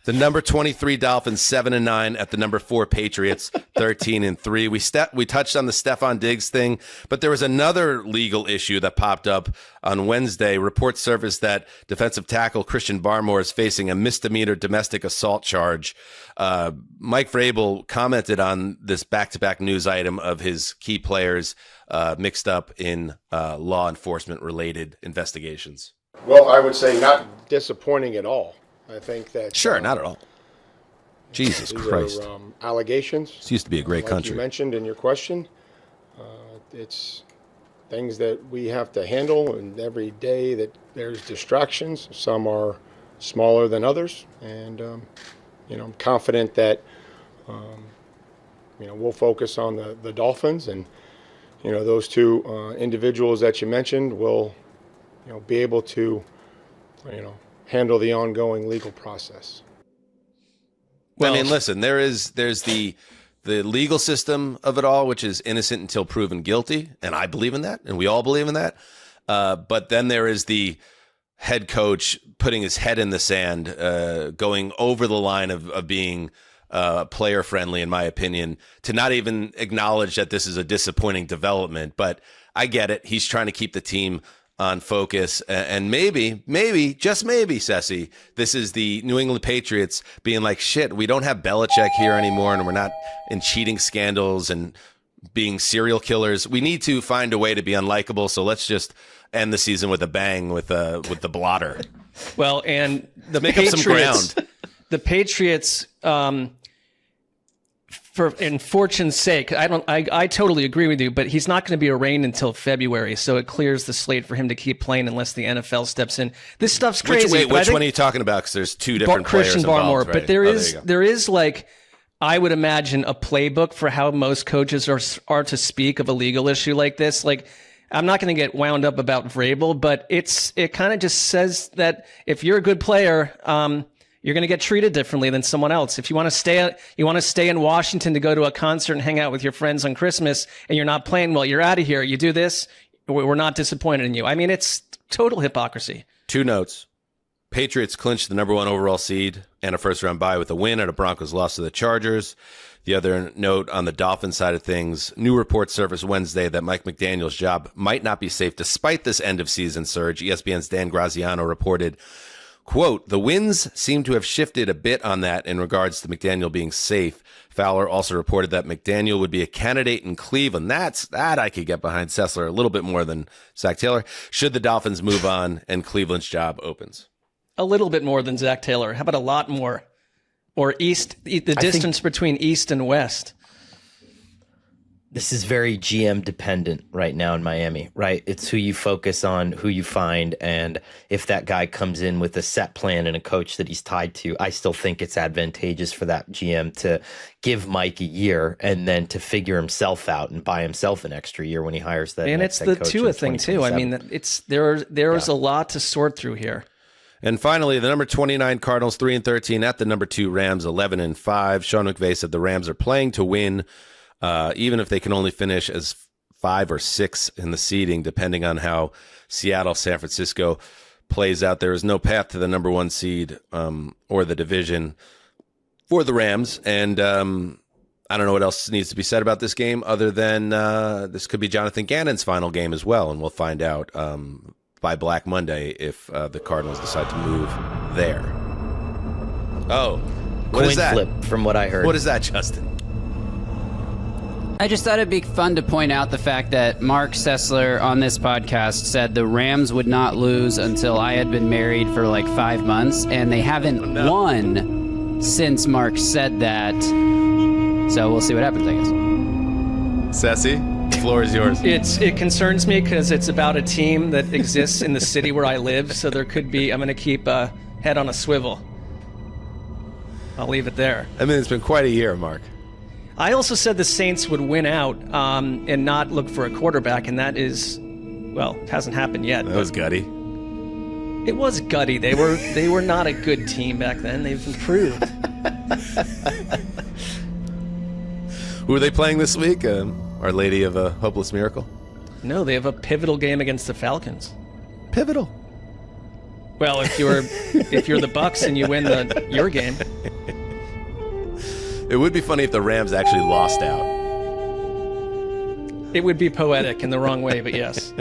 The number 23 Dolphins 7-9 at the number 4 Patriots 13-3. We touched on the Stephon Diggs thing, but there was another legal issue that popped up on Wednesday. Reports surfaced that defensive tackle Christian Barmore is facing a misdemeanor domestic assault charge. Mike Vrabel commented on this back-to-back news item of his key players mixed up in law enforcement related investigations. Well, I would say not disappointing at all. I think that sure, not at all. Jesus Christ! Are, allegations. This used to be a great country. You mentioned in your question, it's things that we have to handle, and every day that there's distractions. Some are smaller than others, and I'm confident that we'll focus on the Dolphins, and those two individuals that you mentioned will be able to handle the ongoing legal process. Well, I mean, listen, there's the legal system of it all, which is innocent until proven guilty, and I believe in that, and we all believe in that. But then there is the head coach putting his head in the sand, going over the line of being player friendly, in my opinion, to not even acknowledge that this is a disappointing development. But I get it. He's trying to keep the team on focus, and maybe, just maybe, Sessy, this is the New England Patriots being like, shit, we don't have Belichick here anymore, and we're not in cheating scandals and being serial killers. We need to find a way to be unlikable, so let's just end the season with a bang with the blotter. Well, and the make Patriots, up some ground. The Patriots, in fortune's sake, I totally agree with you, but he's not going to be arraigned until February, so it clears the slate for him to keep playing unless the NFL steps in. This stuff's crazy. Which one are you talking about? Because there's two different Christian players involved, Barmore, right? but there is like, I would imagine, a playbook for how most coaches are to speak of a legal issue like this. Like, I'm not going to get wound up about Vrabel, but it kind of just says that if you're a good player, you're going to get treated differently than someone else. If you want to stay in Washington to go to a concert and hang out with your friends on Christmas, and you're not playing well, you're out of here. You do this, we're not disappointed in you. I mean, it's total hypocrisy. 2 notes. Patriots clinched the number 1 overall seed and a first-round bye with a win and a Broncos loss to the Chargers. The other note on the Dolphins side of things, new reports surfaced Wednesday that Mike McDaniel's job might not be safe despite this end-of-season surge. ESPN's Dan Graziano reported, quote, the winds seem to have shifted a bit on that in regards to McDaniel being safe. Fowler also reported that McDaniel would be a candidate in Cleveland. That I could get behind Sessler a little bit more than Zach Taylor, should the Dolphins move on and Cleveland's job opens. A little bit more than Zach Taylor. How about a lot more? Or the distance between East and West. This is very GM dependent right now in Miami, right? It's who you focus on, who you find, and if that guy comes in with a set plan and a coach that he's tied to, I still think it's advantageous for that GM to give Mike a year and then to figure himself out and buy himself an extra year when he hires that. And it's the Tua thing too. I mean, there's a lot to sort through here. And finally, the number 29 Cardinals 3-13 at the number 2 Rams 11-5. Sean McVay said the Rams are playing to win. Even if they can only finish as 5 or 6 in the seeding, depending on how Seattle, San Francisco plays out, there is no path to the number 1 seed or the division for the Rams. And I don't know what else needs to be said about this game other than this could be Jonathan Gannon's final game as well. And we'll find out by Black Monday if the Cardinals decide to move there. Oh, what is that? Coin flip from what I heard. What is that, Justin? I just thought it'd be fun to point out the fact that Marc Sessler on this podcast said the Rams would not lose until I had been married for like 5 months, and they haven't won since Marc said that. So we'll see what happens, I guess. Sessy, the floor is yours. It concerns me because it's about a team that exists in the city where I live, so there could be, I'm going to keep a head on a swivel. I'll leave it there. I mean, it's been quite a year, Mark. I also said the Saints would win out and not look for a quarterback, and that is, well, it hasn't happened yet. That was gutty. It was gutty. They were not a good team back then. They've improved. Who are they playing this week? Our Lady of a Hopeless Miracle? No, they have a pivotal game against the Falcons. Pivotal? Well, if you're the Bucs and you win your game. It would be funny if the Rams actually lost out. It would be poetic in the wrong way, but yes.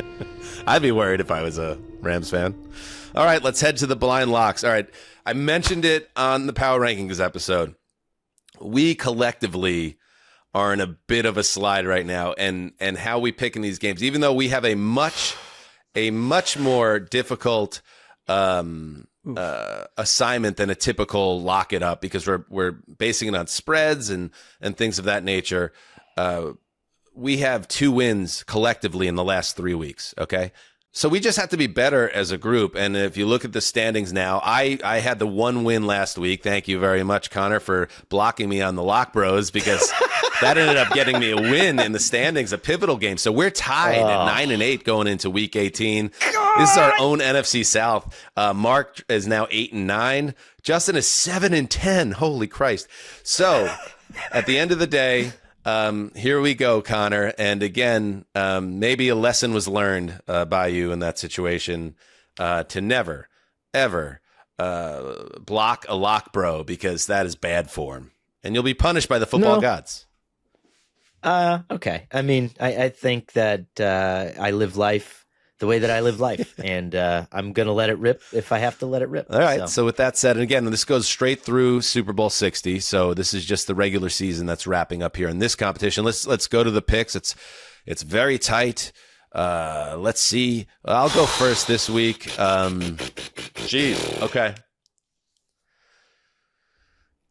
I'd be worried if I was a Rams fan. All right, let's head to the blind locks. All right, I mentioned it on the Power Rankings episode. We collectively are in a bit of a slide right now, and how we pick in these games, even though we have a much more difficult assignment than a typical lock it up, because we're basing it on spreads and things of that nature. We have 2 wins collectively in the last 3 weeks. Okay. So we just have to be better as a group. And if you look at the standings now, I had the 1 win last week. Thank you very much, Connor, for blocking me on the Lock Bros, because that ended up getting me a win in the standings, a pivotal game. So we're tied at 9-8 going into week 18. God! This is our own NFC South. Mark is now 8-9. Justin is 7-10. Holy Christ. So at the end of the day, here we go, Connor. And again, maybe a lesson was learned by you in that situation, to never, ever block a lock bro, because that is bad form. And you'll be punished by the football gods. Okay. I mean, I think that I live life the way that I live life, and I'm going to let it rip if I have to let it rip. All right. So with that said, and again, this goes straight through Super Bowl 60. So this is just the regular season that's wrapping up here in this competition. Let's go to the picks. It's very tight. Let's see. I'll go first this week. Jeez. Okay.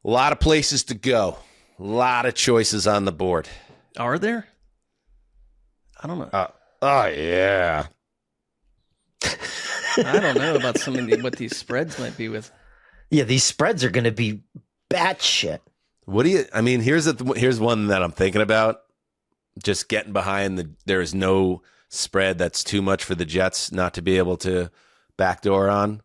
A lot of places to go. A lot of choices on the board. Are there? I don't know. Oh, yeah. I don't know about what these spreads might be with. Yeah, these spreads are going to be batshit. What do you? I mean, here's one that I'm thinking about. Just getting behind there is no spread that's too much for the Jets not to be able to backdoor on.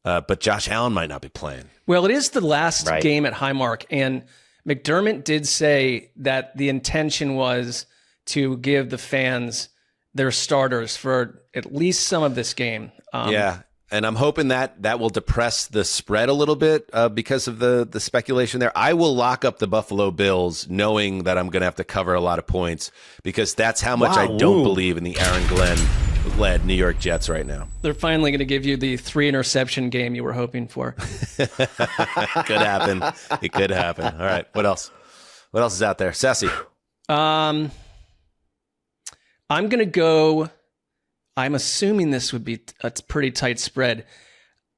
But Josh Allen might not be playing. Well, it is the last game at Highmark, and McDermott did say that the intention was to give the fans their starters for at least some of this game. Yeah, and I'm hoping that will depress the spread a little bit because of the speculation there. I will lock up the Buffalo Bills knowing that I'm going to have to cover a lot of points, because that's how much I don't believe in the Aaron Glenn-led New York Jets right now. They're finally going to give you the 3-interception game you were hoping for. Could happen. It could happen. All right, what else? What else is out there? Sassy. I'm going to go... I'm assuming this would be a pretty tight spread.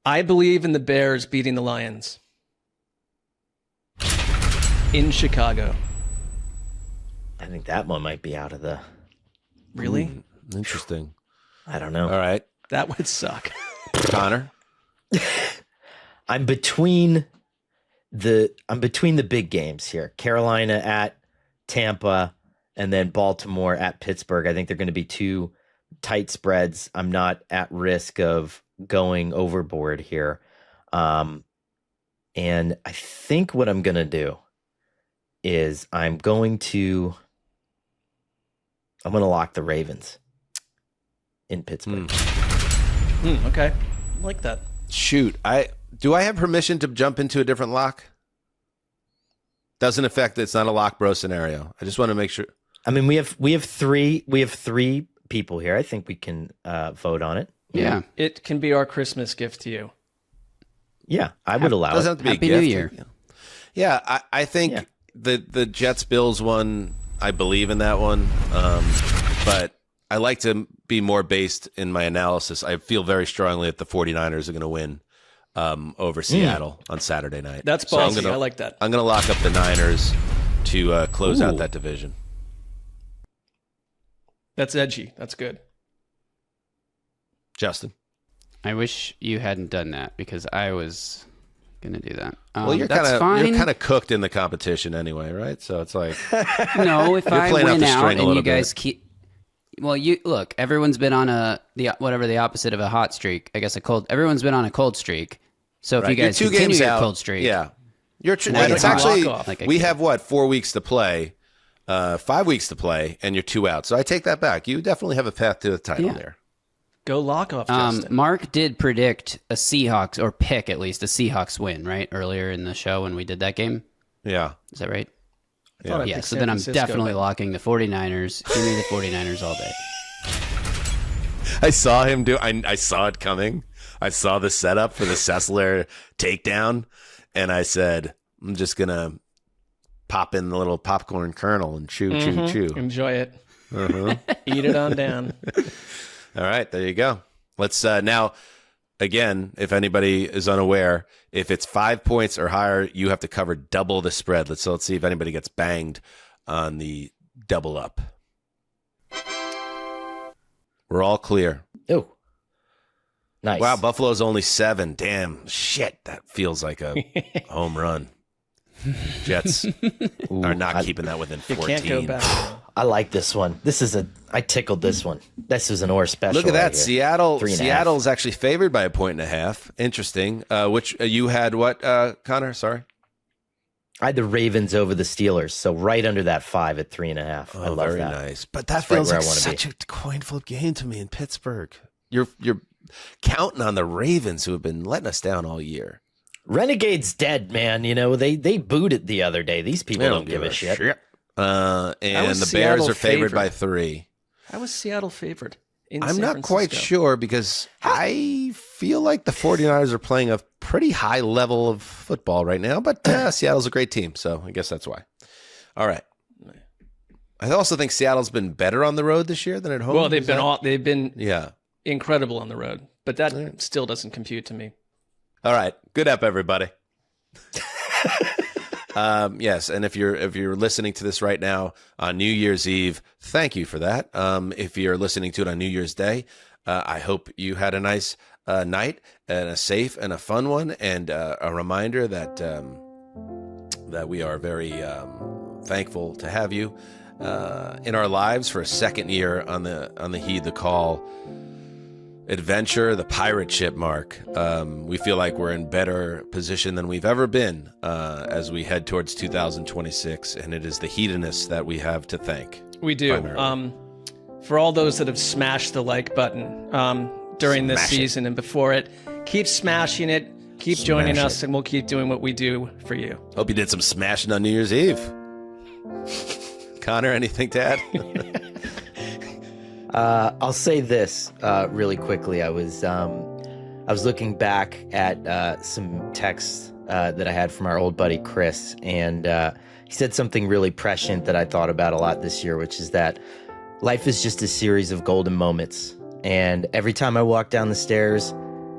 I believe in the Bears beating the Lions in Chicago. I think that one might be out of the... Really? Interesting. I don't know. All right. That would suck. Connor? I'm between the big games here. Carolina at Tampa, and then Baltimore at Pittsburgh. I think they're going to be 2 tight spreads. I'm not at risk of going overboard here. And I think what I'm going to do is I'm going to lock the Ravens in Pittsburgh. Okay. I like that. Shoot. Do I have permission to jump into a different lock? Doesn't affect, it's not a lock bro scenario. I just want to make sure. I mean, we have three people here. I think we can vote on it. Yeah. It can be our Christmas gift to you. Yeah, I would allow it. Doesn't have to be Happy a gift. New Year. Yeah, I think the Jets Bills one, I believe in that one. But I like to be more based in my analysis. I feel very strongly that the 49ers are going to win over Seattle on Saturday night. That's ballsy. I like that. I'm going to lock up the Niners to close out that division. That's edgy. That's good. Justin? I wish you hadn't done that, because I was going to do that. Well, you're kind of cooked in the competition anyway, right? So it's like... No, if I win out and you guys bit. keep... Well, you look, everyone's been on the opposite of a hot streak. I guess everyone's been on a cold streak. So if you guys you're 2 continue games your out, cold streak... Yeah. it's actually... we have, 4 weeks to play... 5 weeks to play, and you're 2 out. So I take that back. You definitely have a path to the title there. Go lock off, Justin. Mark did predict a Seahawks, or pick at least a Seahawks win, right? Earlier in the show when we did that game. Yeah. Is that right? Yeah, so then I'm definitely locking the 49ers. Give me the 49ers all day. I saw him I saw it coming. I saw the setup for the Sessler takedown, and I said, I'm just going to pop in the little popcorn kernel and chew. Enjoy it. Eat it on down. All right, there you go. Let's now, again, if anybody is unaware, if it's 5 points or higher, you have to cover double the spread. Let's see if anybody gets banged on the double up. We're all clear. Oh, nice. Wow, Buffalo's only 7. Damn, shit, that feels like a home run. Jets are not keeping that within 14. You can't go back. I like this one. I tickled this one. This was an Orr special. Look at that. Right here. Seattle's actually favored by 1.5. Interesting. Which you had what, Connor? Sorry. I had the Ravens over the Steelers, so right under that 5 at 3.5. I love very that. Nice. But that feels like such a coin flip game to me in Pittsburgh. You're counting on the Ravens, who have been letting us down all year. Renegade's dead, man. You know, they booed it the other day. These people don't give a shit. And the Bears are favored by 3. How was Seattle favored? I'm not quite sure, because I feel like the 49ers are playing a pretty high level of football right now, but Seattle's a great team, so I guess that's why. All right. I also think Seattle's been better on the road this year than at home. Well, they've been yeah, incredible on the road, but that still doesn't compute to me. All right. Good up, everybody. Yes, and if you're listening to this right now on New Year's Eve, thank you for that. If you're listening to it on New Year's Day, I hope you had a nice night and a safe and a fun one, and a reminder that that we are very thankful to have you in our lives for a second year on the Heed the Call adventure, the pirate ship, Mark. We feel like we're in better position than we've ever been as we head towards 2026, and it is the hedonists that we have to thank. We do. For all those that have smashed the like button during this season and before it, keep smashing it, keep joining us, and we'll keep doing what we do for you. Hope you did some smashing on New Year's Eve. Connor, anything to add? I'll say this really quickly. I was looking back at some texts that I had from our old buddy Chris, and he said something really prescient that I thought about a lot this year, which is that life is just a series of golden moments. And every time I walk down the stairs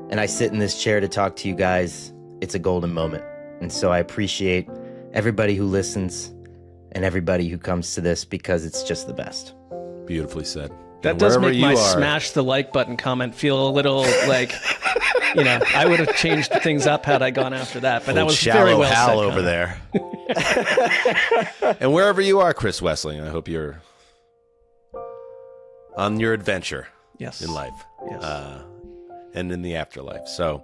and I sit in this chair to talk to you guys, it's a golden moment. And so I appreciate everybody who listens and everybody who comes to this, because it's just the best. Beautifully said. That does make my smash the like button comment feel a little like, I would have changed things up had I gone after that. But that was very well said, over there. And wherever you are, Chris Wessling, I hope you're on your adventure in life and in the afterlife. So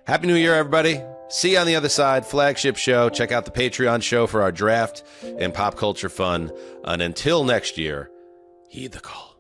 Happy New Year, everybody. See you on the other side. Flagship show. Check out the Patreon show for our draft and pop culture fun. And until next year, heed the call.